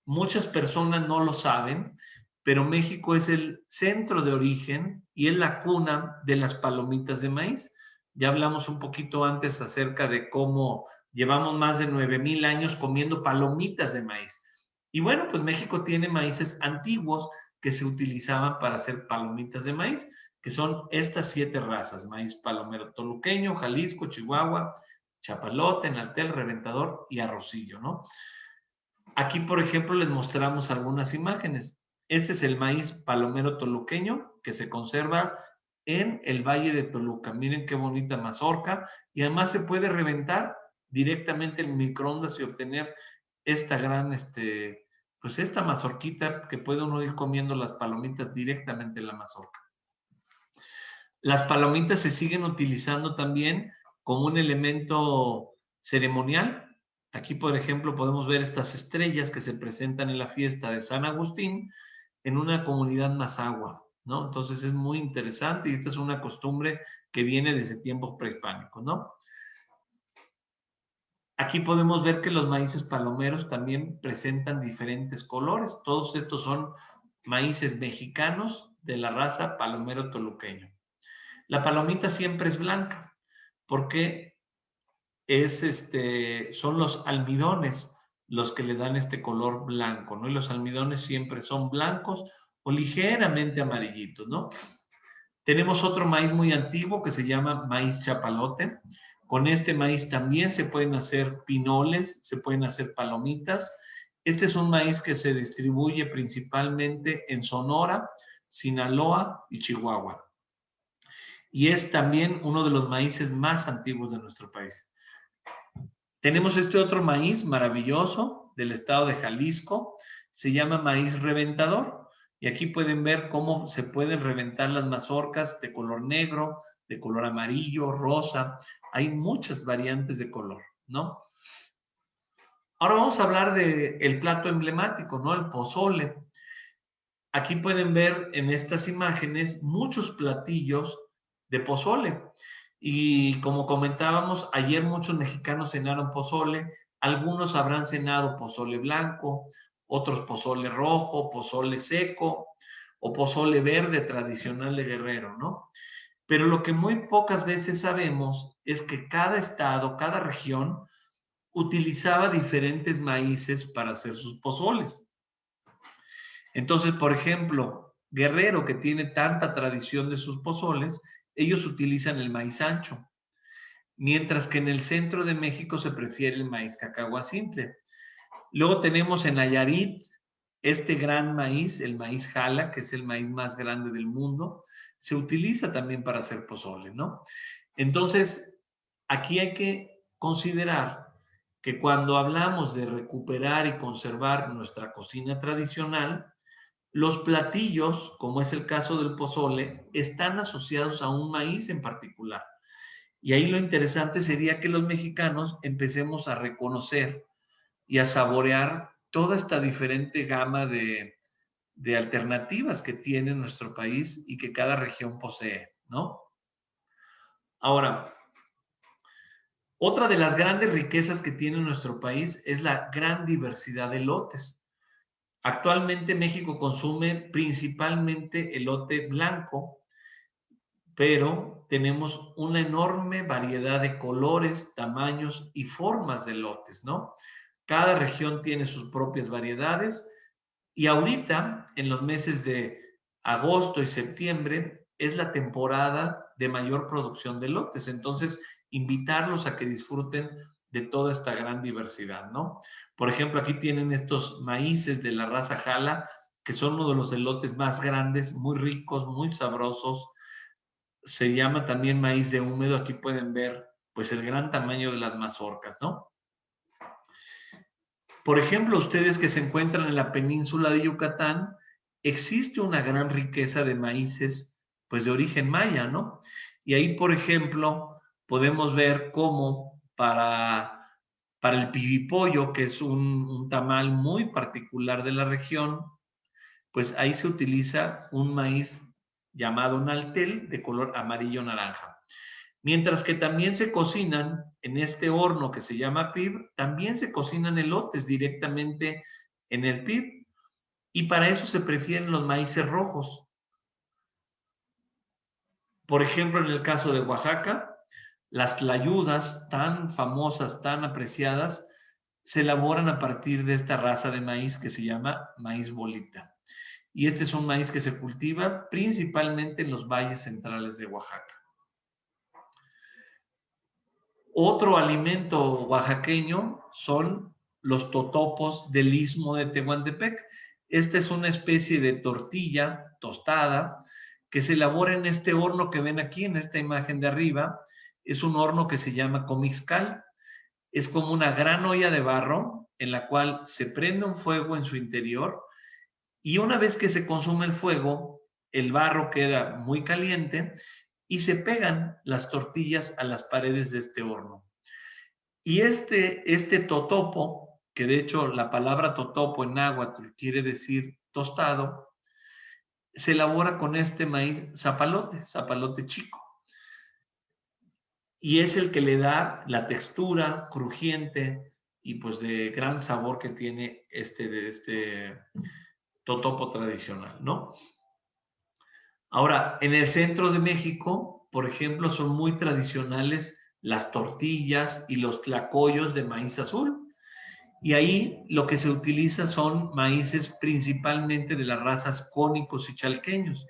Muchas personas no lo saben, pero México es el centro de origen y es la cuna de las palomitas de maíz. Ya hablamos un poquito antes acerca de cómo llevamos más de 9,000 años comiendo palomitas de maíz. Y bueno, pues México tiene maíces antiguos que se utilizaban para hacer palomitas de maíz, que son estas 7 razas: maíz palomero toluqueño, Jalisco, Chihuahua, Chapalote, Enaltel, Reventador y Arrocillo, ¿no? Aquí, por ejemplo, les mostramos algunas imágenes. Este es el maíz palomero toluqueño que se conserva en el Valle de Toluca. Miren qué bonita mazorca, y además se puede reventar directamente en microondas y obtener esta gran, pues esta mazorquita que puede uno ir comiendo las palomitas directamente en la mazorca. Las palomitas se siguen utilizando también como un elemento ceremonial. Aquí, por ejemplo, podemos ver estas estrellas que se presentan en la fiesta de San Agustín en una comunidad mazahua, ¿no? Entonces es muy interesante, y esta es una costumbre que viene desde tiempos prehispánicos, ¿no? Aquí podemos ver que los maíces palomeros también presentan diferentes colores. Todos estos son maíces mexicanos de la raza palomero toluqueño. La palomita siempre es blanca porque son los almidones los que le dan este color blanco, ¿no? Y los almidones siempre son blancos o ligeramente amarillitos, ¿no? Tenemos otro maíz muy antiguo que se llama maíz chapalote. Con este maíz también se pueden hacer pinoles, se pueden hacer palomitas. Este es un maíz que se distribuye principalmente en Sonora, Sinaloa y Chihuahua. Y es también uno de los maíces más antiguos de nuestro país. Tenemos este otro maíz maravilloso del estado de Jalisco, se llama maíz reventador, y aquí pueden ver cómo se pueden reventar las mazorcas de color negro, de color amarillo, rosa. Hay muchas variantes de color, ¿no? Ahora vamos a hablar del plato emblemático, ¿no? El pozole. Aquí pueden ver en estas imágenes muchos platillos de pozole. Y como comentábamos, ayer muchos mexicanos cenaron pozole. Algunos habrán cenado pozole blanco, otros pozole rojo, pozole seco o pozole verde tradicional de Guerrero, ¿no? Pero lo que muy pocas veces sabemos es que cada estado, cada región, utilizaba diferentes maíces para hacer sus pozoles. Entonces, por ejemplo, Guerrero, que tiene tanta tradición de sus pozoles, ellos utilizan el maíz ancho, mientras que en el centro de México se prefiere el maíz cacahuacintle. Luego tenemos en Nayarit este gran maíz, el maíz jala, que es el maíz más grande del mundo, se utiliza también para hacer pozole, ¿no? Entonces, aquí hay que considerar que cuando hablamos de recuperar y conservar nuestra cocina tradicional, los platillos, como es el caso del pozole, están asociados a un maíz en particular. Y ahí lo interesante sería que los mexicanos empecemos a reconocer y a saborear toda esta diferente gama de alternativas que tiene nuestro país y que cada región posee, ¿no? Ahora, otra de las grandes riquezas que tiene nuestro país es la gran diversidad de elotes. Actualmente México consume principalmente elote blanco, pero tenemos una enorme variedad de colores, tamaños y formas de elotes, ¿no? Cada región tiene sus propias variedades y ahorita, en los meses de agosto y septiembre, es la temporada de mayor producción de elotes. Entonces, invitarlos a que disfruten de toda esta gran diversidad, ¿no? Por ejemplo, aquí tienen estos maíces de la raza Jala, que son uno de los elotes más grandes, muy ricos, muy sabrosos. Se llama también maíz de húmedo. Aquí pueden ver, pues, el gran tamaño de las mazorcas, ¿no? Por ejemplo, ustedes que se encuentran en la península de Yucatán, existe una gran riqueza de maíces, pues de origen maya, ¿no? Y ahí, por ejemplo, podemos ver cómo para el pibipollo, que es un tamal muy particular de la región, pues ahí se utiliza un maíz llamado naltel de color amarillo-naranja. Mientras que también se cocinan en este horno que se llama PIB, también se cocinan elotes directamente en el PIB y para eso se prefieren los maíces rojos. Por ejemplo, en el caso de Oaxaca, las tlayudas tan famosas, tan apreciadas, se elaboran a partir de esta raza de maíz que se llama maíz bolita. Y este es un maíz que se cultiva principalmente en los valles centrales de Oaxaca. Otro alimento oaxaqueño son los totopos del istmo de Tehuantepec. Esta es una especie de tortilla tostada que se elabora en este horno que ven aquí en esta imagen de arriba. Es un horno que se llama comixcal. Es como una gran olla de barro en la cual se prende un fuego en su interior y una vez que se consume el fuego, el barro queda muy caliente y se pegan las tortillas a las paredes de este horno. Y este totopo, que de hecho la palabra totopo en náhuatl quiere decir tostado, se elabora con este maíz zapalote chico. Y es el que le da la textura crujiente y pues de gran sabor que tiene este totopo tradicional, ¿no? Ahora, en el centro de México, por ejemplo, son muy tradicionales las tortillas y los tlacoyos de maíz azul. Y ahí lo que se utiliza son maíces principalmente de las razas cónicos y chalqueños,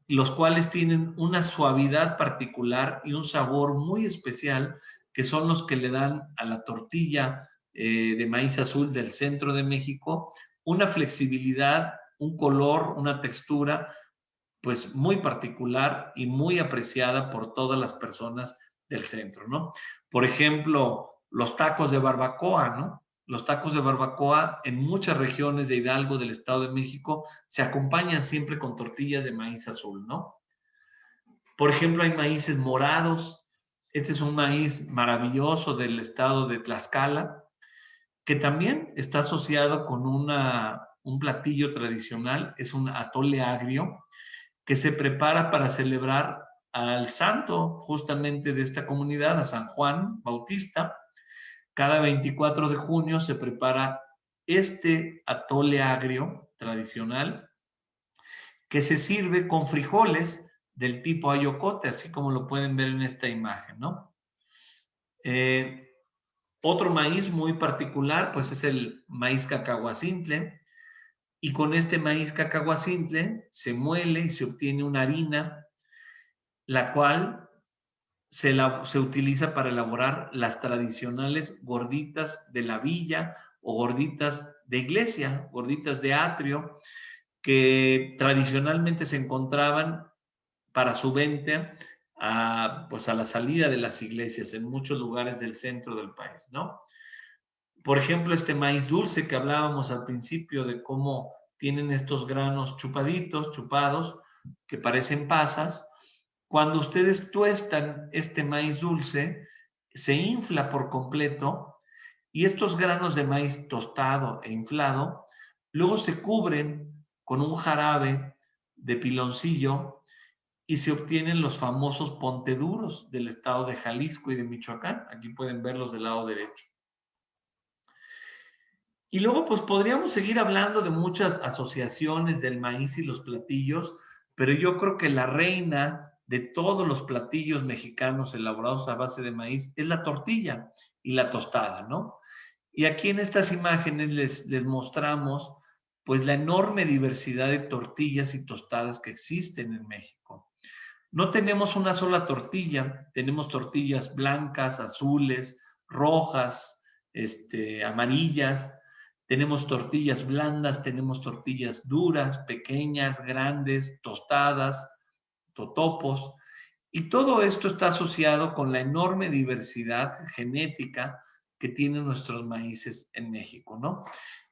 los cuales tienen una suavidad particular y un sabor muy especial, que son los que le dan a la tortilla de maíz azul del centro de México una flexibilidad, un color, una textura pues muy particular y muy apreciada por todas las personas del centro, ¿no? Por ejemplo, los tacos de barbacoa, ¿no? Los tacos de barbacoa en muchas regiones de Hidalgo, del Estado de México, se acompañan siempre con tortillas de maíz azul, ¿no? Por ejemplo, hay maíces morados. Este es un maíz maravilloso del estado de Tlaxcala, que también está asociado con un platillo tradicional, es un atole agrio, que se prepara para celebrar al santo justamente de esta comunidad, a San Juan Bautista. Cada 24 de junio se prepara este atole agrio tradicional que se sirve con frijoles del tipo ayocote, así como lo pueden ver en esta imagen, ¿no? Otro maíz muy particular, pues es el maíz cacahuacintle, y con este maíz cacahuacintle se muele y se obtiene una harina, la cual se utiliza para elaborar las tradicionales gorditas de la villa o gorditas de iglesia, gorditas de atrio, que tradicionalmente se encontraban para su venta pues a la salida de las iglesias en muchos lugares del centro del país, ¿no? Por ejemplo, este maíz dulce que hablábamos al principio de cómo tienen estos granos chupaditos, chupados, que parecen pasas. Cuando ustedes tuestan este maíz dulce, se infla por completo y estos granos de maíz tostado e inflado, luego se cubren con un jarabe de piloncillo y se obtienen los famosos ponteduros del estado de Jalisco y de Michoacán. Aquí pueden verlos del lado derecho. Y luego, pues podríamos seguir hablando de muchas asociaciones del maíz y los platillos, pero yo creo que la reina de todos los platillos mexicanos elaborados a base de maíz es la tortilla y la tostada, ¿no? Y aquí en estas imágenes les mostramos pues la enorme diversidad de tortillas y tostadas que existen en México. No tenemos una sola tortilla, tenemos tortillas blancas, azules, rojas, amarillas, tenemos tortillas blandas, tenemos tortillas duras, pequeñas, grandes, tostadas, totopos, y todo esto está asociado con la enorme diversidad genética que tienen nuestros maíces en México, ¿no?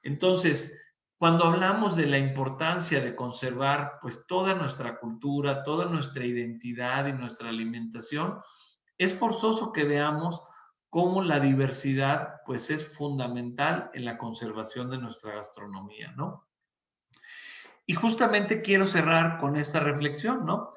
Entonces, cuando hablamos de la importancia de conservar pues toda nuestra cultura, toda nuestra identidad y nuestra alimentación, es forzoso que veamos cómo la diversidad pues es fundamental en la conservación de nuestra gastronomía, ¿no? Y justamente quiero cerrar con esta reflexión, ¿no?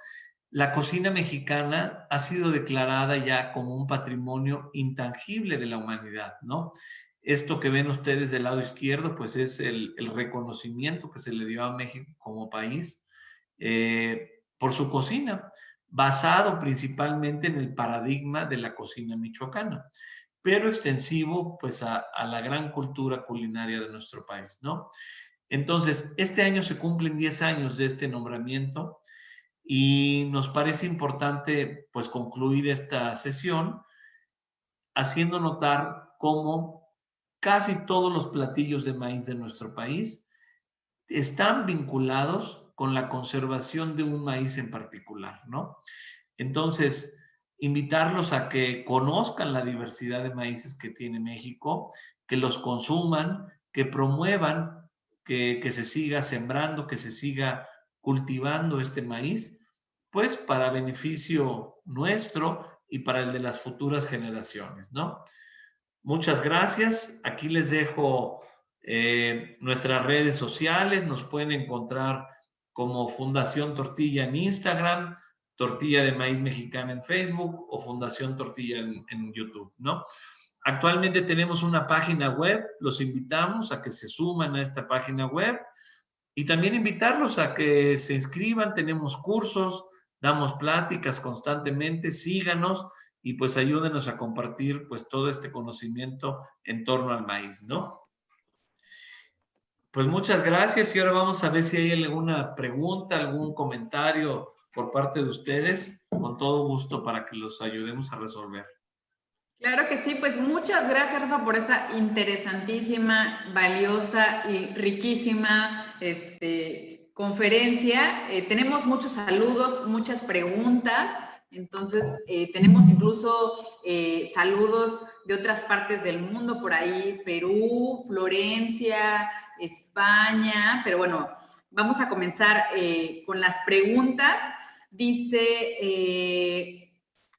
La cocina mexicana ha sido declarada ya como un patrimonio intangible de la humanidad, ¿no? Esto que ven ustedes del lado izquierdo, pues es el reconocimiento que se le dio a México como país por su cocina, basado principalmente en el paradigma de la cocina michoacana, pero extensivo pues a la gran cultura culinaria de nuestro país, ¿no? Entonces, este año se cumplen 10 años de este nombramiento y nos parece importante pues concluir esta sesión haciendo notar cómo casi todos los platillos de maíz de nuestro país están vinculados con la conservación de un maíz en particular, ¿no? Entonces, invitarlos a que conozcan la diversidad de maíces que tiene México, que los consuman, que promuevan que se siga sembrando, que se siga cultivando este maíz, pues para beneficio nuestro y para el de las futuras generaciones, ¿no? Muchas gracias. Aquí les dejo nuestras redes sociales. Nos pueden encontrar como Fundación Tortilla en Instagram, Tortilla de Maíz Mexicana en Facebook o Fundación Tortilla en YouTube, ¿no? Actualmente tenemos una página web. Los invitamos a que se sumen a esta página web y también invitarlos a que se inscriban. Tenemos cursos, damos pláticas constantemente. Síganos y pues ayúdenos a compartir pues todo este conocimiento en torno al maíz, ¿no? Pues muchas gracias y ahora vamos a ver si hay alguna pregunta, algún comentario por parte de ustedes, con todo gusto para que los ayudemos a resolver. Claro que sí, pues muchas gracias, Rafa, por esta interesantísima, valiosa y riquísima conferencia. Tenemos muchos saludos, muchas preguntas. Entonces, tenemos incluso saludos de otras partes del mundo por ahí, Perú, Florencia, España, pero bueno, vamos a comenzar con las preguntas. Dice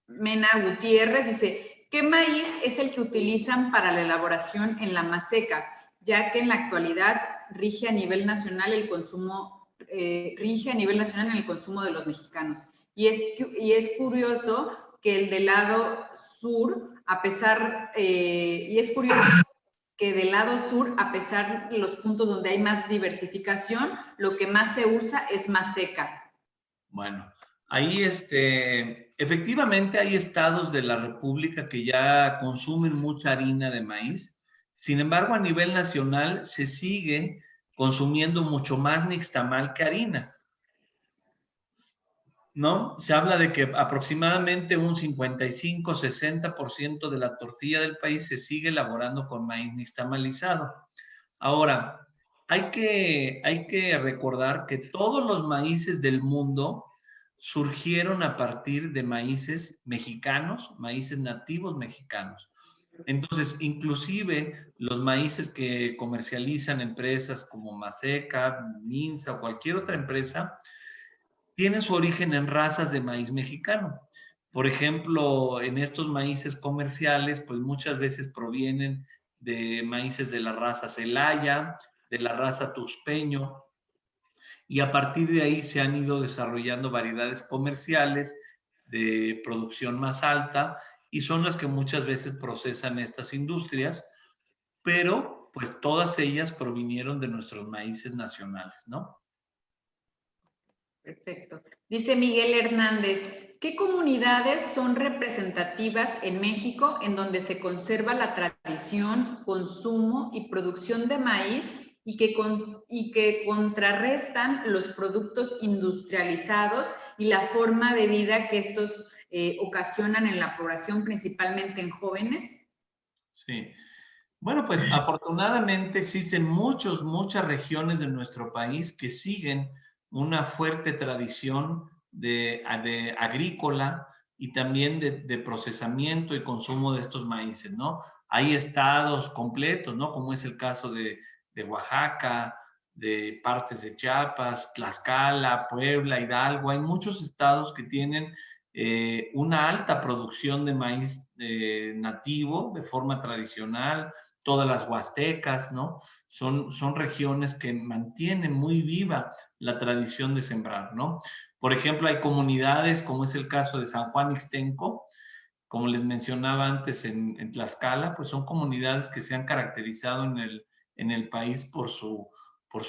Mena Gutiérrez, dice, ¿qué maíz es el que utilizan para la elaboración en la maseca? Ya que en la actualidad rige a nivel nacional el consumo, de los mexicanos. Y es curioso que el del lado sur, a pesar de los puntos donde hay más diversificación, lo que más se usa es maseca. Bueno, ahí efectivamente hay estados de la República que ya consumen mucha harina de maíz. Sin embargo, a nivel nacional se sigue consumiendo mucho más nixtamal que harinas, ¿no? Se habla de que aproximadamente un 55-60% de la tortilla del país se sigue elaborando con maíz nixtamalizado. Ahora, hay que recordar que todos los maíces del mundo surgieron a partir de maíces mexicanos, maíces nativos mexicanos. Entonces, inclusive los maíces que comercializan empresas como Maseca, Minza o cualquier otra empresa, tienen su origen en razas de maíz mexicano. Por ejemplo, en estos maíces comerciales, pues muchas veces provienen de maíces de la raza Celaya, de la raza Tuxpeño, y a partir de ahí se han ido desarrollando variedades comerciales de producción más alta y son las que muchas veces procesan estas industrias, pero pues todas ellas provinieron de nuestros maíces nacionales, ¿no? Perfecto. Dice Miguel Hernández, ¿qué comunidades son representativas en México en donde se conserva la tradición, consumo y producción de maíz y que contrarrestan los productos industrializados y la forma de vida que estos ocasionan en la población, principalmente en jóvenes? Sí. Bueno, pues afortunadamente existen muchas regiones de nuestro país que siguen una fuerte tradición de agrícola y también de procesamiento y consumo de estos maíces, ¿no? Hay estados completos, ¿no? Como es el caso de Oaxaca, de partes de Chiapas, Tlaxcala, Puebla, Hidalgo. Hay muchos estados que tienen una alta producción de maíz nativo de forma tradicional, todas las huastecas, ¿no? Son regiones que mantienen muy viva la tradición de sembrar, ¿no? Por ejemplo, hay comunidades, como es el caso de San Juan Ixtenco, como les mencionaba antes en Tlaxcala, pues son comunidades que se han caracterizado en el país por su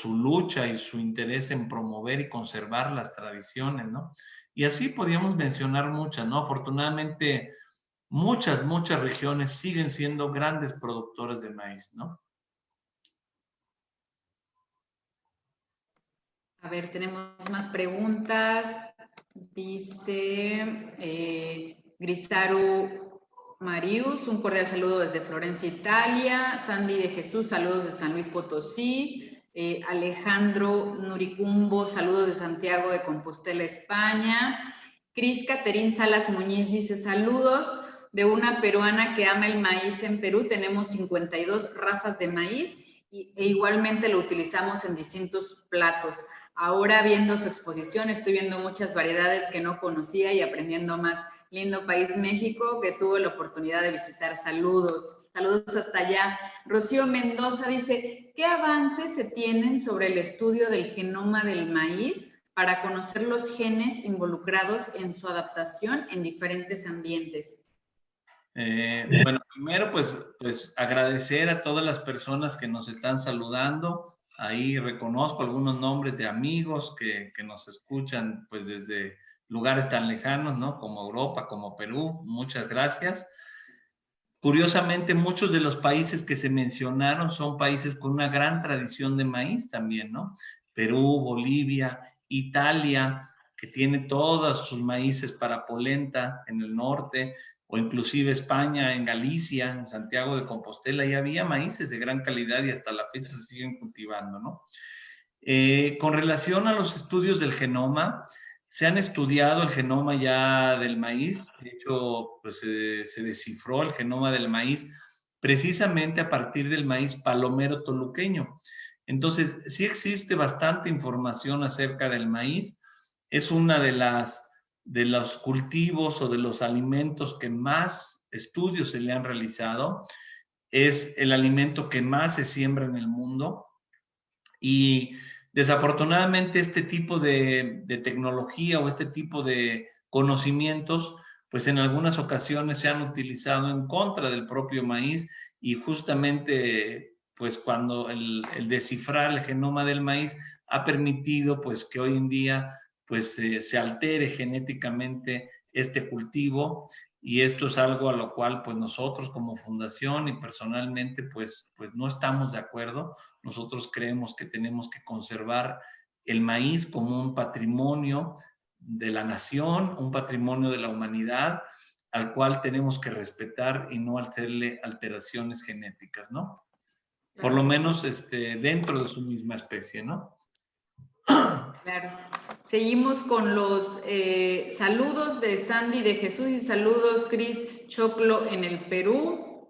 lucha y su interés en promover y conservar las tradiciones, ¿no? Y así podríamos mencionar muchas, ¿no? Afortunadamente, muchas regiones siguen siendo grandes productoras de maíz, ¿no? A ver, tenemos más preguntas. Dice Grisaru Marius, un cordial saludo desde Florencia, Italia. Sandy de Jesús, saludos de San Luis Potosí. Alejandro Nuricumbo, saludos de Santiago de Compostela, España. Cris Caterín Salas Muñiz dice, saludos de una peruana que ama el maíz en Perú. Tenemos 52 razas de maíz e igualmente lo utilizamos en distintos platos. Ahora viendo su exposición estoy viendo muchas variedades que no conocía y aprendiendo más. Lindo país México que tuve la oportunidad de visitar. Saludos, saludos hasta allá. Rocío Mendoza dice, ¿qué avances se tienen sobre el estudio del genoma del maíz para conocer los genes involucrados en su adaptación en diferentes ambientes? Bueno, primero pues agradecer a todas las personas que nos están saludando. Ahí reconozco algunos nombres de amigos que nos escuchan pues desde lugares tan lejanos, ¿no? Como Europa, como Perú. Muchas gracias. Curiosamente, muchos de los países que se mencionaron son países con una gran tradición de maíz también, ¿no? Perú, Bolivia, Italia, que tiene todos sus maíces para polenta en el norte, o inclusive España, en Galicia, en Santiago de Compostela, y había maíces de gran calidad y hasta la fecha se siguen cultivando, ¿no? Con relación a los estudios del genoma, se han estudiado el genoma ya del maíz. De hecho, pues se descifró el genoma del maíz precisamente a partir del maíz palomero toluqueño. Entonces, sí existe bastante información acerca del maíz. Es una de los cultivos o de los alimentos que más estudios se le han realizado. Es el alimento que más se siembra en el mundo. Y desafortunadamente este tipo de tecnología o este tipo de conocimientos, pues en algunas ocasiones se han utilizado en contra del propio maíz y justamente pues cuando el descifrar el genoma del maíz ha permitido pues que hoy en día pues se altere genéticamente este cultivo, y esto es algo a lo cual pues nosotros como fundación y personalmente pues no estamos de acuerdo. Nosotros creemos que tenemos que conservar el maíz como un patrimonio de la nación, un patrimonio de la humanidad, al cual tenemos que respetar y no hacerle alteraciones genéticas, ¿no? Por lo menos dentro de su misma especie, ¿no? Claro. Seguimos con los saludos de Sandy de Jesús y saludos Cris Choclo en el Perú.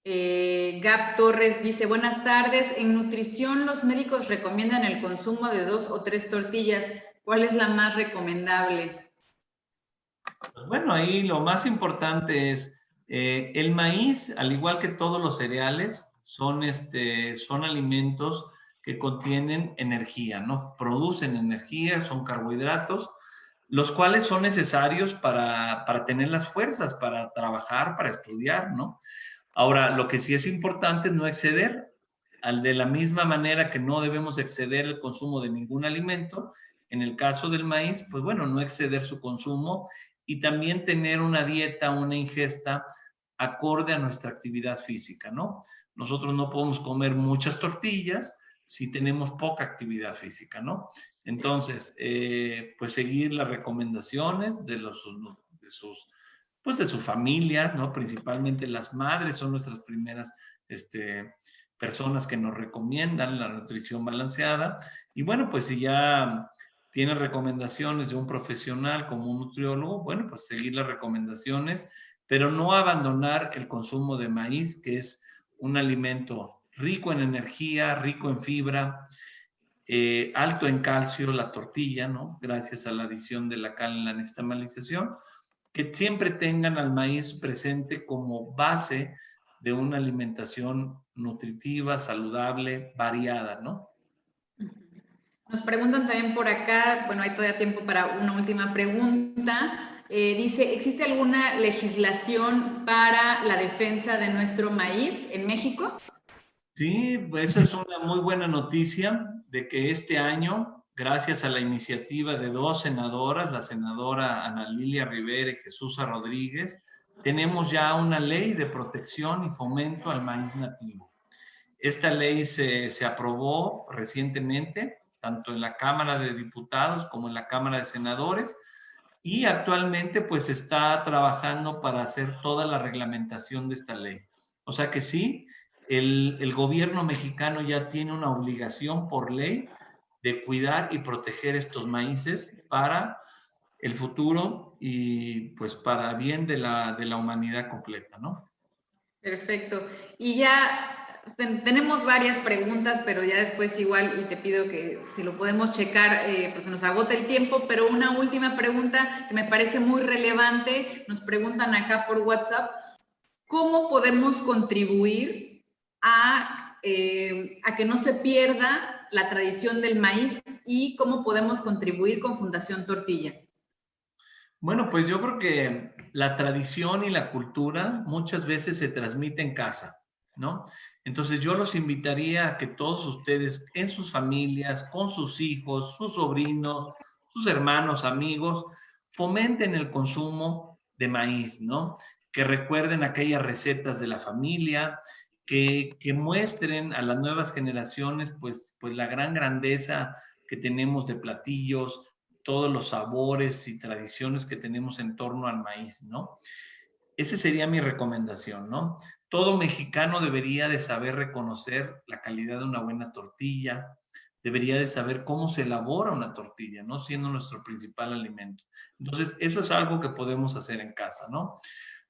Gab Torres dice, buenas tardes, en nutrición los médicos recomiendan el consumo de 2 o 3 tortillas. ¿Cuál es la más recomendable? Pues bueno, ahí lo más importante es el maíz, al igual que todos los cereales, son alimentos que contienen energía, ¿no? Producen energía, son carbohidratos, los cuales son necesarios para tener las fuerzas, para trabajar, para estudiar, ¿no? Ahora, lo que sí es importante es no exceder, de la misma manera que no debemos exceder el consumo de ningún alimento, En el caso del maíz, pues bueno, no exceder su consumo y también tener una dieta, una ingesta acorde a nuestra actividad física, ¿no? Nosotros no podemos comer muchas tortillas si tenemos poca actividad física, ¿no? Entonces, pues seguir las recomendaciones pues de sus familias, ¿no? Principalmente las madres son nuestras primeras personas que nos recomiendan la nutrición balanceada. Y bueno, pues si ya tiene recomendaciones de un profesional como un nutriólogo, bueno, pues seguir las recomendaciones, pero no abandonar el consumo de maíz, que es un alimento rico en energía, rico en fibra, alto en calcio, la tortilla, ¿no? Gracias a la adición de la cal en la nixtamalización, que siempre tengan al maíz presente como base de una alimentación nutritiva, saludable, variada, ¿no? Nos preguntan también por acá, bueno, hay todavía tiempo para una última pregunta. Dice, ¿existe alguna legislación para la defensa de nuestro maíz en México? Sí, pues esa es una muy buena noticia de que este año, gracias a la iniciativa de dos senadoras, la senadora Ana Lilia Rivera y Jesús Rodríguez, tenemos ya una ley de protección y fomento al maíz nativo. Esta ley se aprobó recientemente, tanto en la Cámara de Diputados como en la Cámara de Senadores, y actualmente pues está trabajando para hacer toda la reglamentación de esta ley. O sea que sí, el gobierno mexicano ya tiene una obligación por ley de cuidar y proteger estos maíces para el futuro y pues para bien de la humanidad completa, ¿no? Perfecto. Y ya tenemos varias preguntas, pero ya después igual, y te pido que si lo podemos checar, pues nos agota el tiempo, pero una última pregunta que me parece muy relevante, nos preguntan acá por WhatsApp, ¿cómo podemos contribuir a que no se pierda la tradición del maíz y cómo podemos contribuir con Fundación Tortilla? Bueno, pues yo creo que la tradición y la cultura muchas veces se transmite en casa, ¿no? Entonces yo los invitaría a que todos ustedes en sus familias, con sus hijos, sus sobrinos, sus hermanos, amigos, fomenten el consumo de maíz, ¿no? Que recuerden aquellas recetas de la familia, que muestren a las nuevas generaciones pues la gran grandeza que tenemos de platillos, todos los sabores y tradiciones que tenemos en torno al maíz, ¿no? Esa sería mi recomendación, ¿no? Todo mexicano debería de saber reconocer la calidad de una buena tortilla, debería de saber cómo se elabora una tortilla, ¿no? Siendo nuestro principal alimento. Entonces, eso es algo que podemos hacer en casa, ¿no?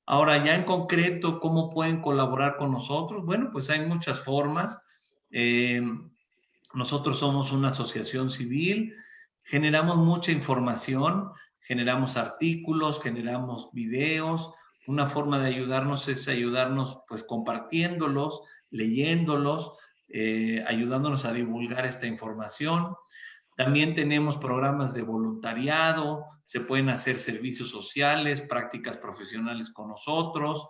Ahora, ya en concreto, ¿cómo pueden colaborar con nosotros? Bueno, pues hay muchas formas. Nosotros somos una asociación civil, generamos mucha información, generamos artículos, generamos videos. Una forma de ayudarnos es ayudarnos pues compartiéndolos, leyéndolos, ayudándonos a divulgar esta información. También tenemos programas de voluntariado, se pueden hacer servicios sociales, prácticas profesionales con nosotros.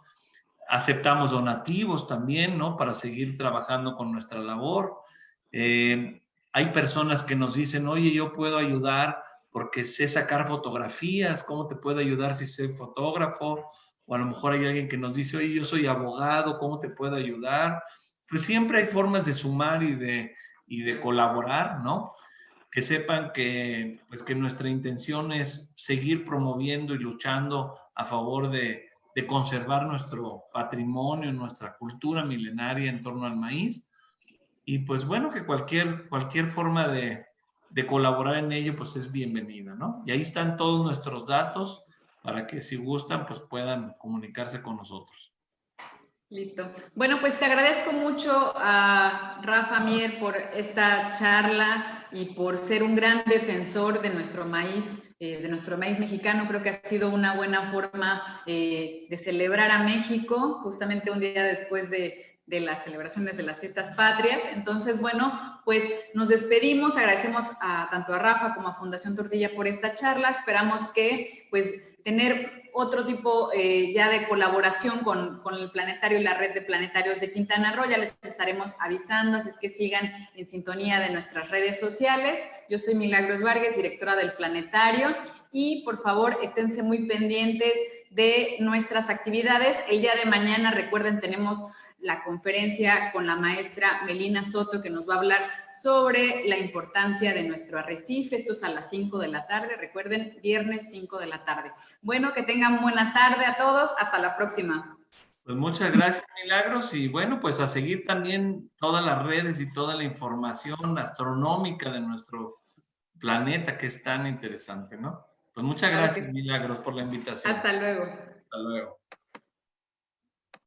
Aceptamos donativos también, ¿no? Para seguir trabajando con nuestra labor. Hay personas que nos dicen, oye, yo puedo ayudar porque sé sacar fotografías, ¿cómo te puedo ayudar si soy fotógrafo? O a lo mejor hay alguien que nos dice, oye, yo soy abogado, ¿cómo te puedo ayudar? Pues siempre hay formas de sumar y de colaborar, ¿no? Que sepan que, pues, que nuestra intención es seguir promoviendo y luchando a favor de conservar nuestro patrimonio, nuestra cultura milenaria en torno al maíz. Y pues bueno, que cualquier forma de colaborar en ello, pues es bienvenida, ¿no? Y ahí están todos nuestros datos para que si gustan, pues puedan comunicarse con nosotros. Listo. Bueno, pues te agradezco mucho a Rafa Mier por esta charla y por ser un gran defensor de nuestro maíz mexicano. Creo que ha sido una buena forma de celebrar a México, justamente un día después de las celebraciones de las fiestas patrias. Entonces, bueno, pues nos despedimos, agradecemos tanto a Rafa como a Fundación Tortilla por esta charla. Esperamos que, pues, tener otro tipo ya de colaboración con el planetario y la red de planetarios de Quintana Roo. Ya les estaremos avisando, así es que sigan en sintonía de nuestras redes sociales. Yo soy Milagros Vargas, directora del planetario, y por favor esténse muy pendientes de nuestras actividades. El día de mañana, recuerden, tenemos la conferencia con la maestra Melina Soto, que nos va a hablar sobre la importancia de nuestro arrecife. Esto es a las 5 de la tarde, recuerden, viernes 5 de la tarde. Bueno, que tengan buena tarde a todos, hasta la próxima. Pues muchas gracias, Milagros, y bueno, pues a seguir también todas las redes y toda la información astronómica de nuestro planeta, que es tan interesante, ¿no? Pues muchas Claro que gracias, sí. Milagros, por la invitación. Hasta luego. Hasta luego.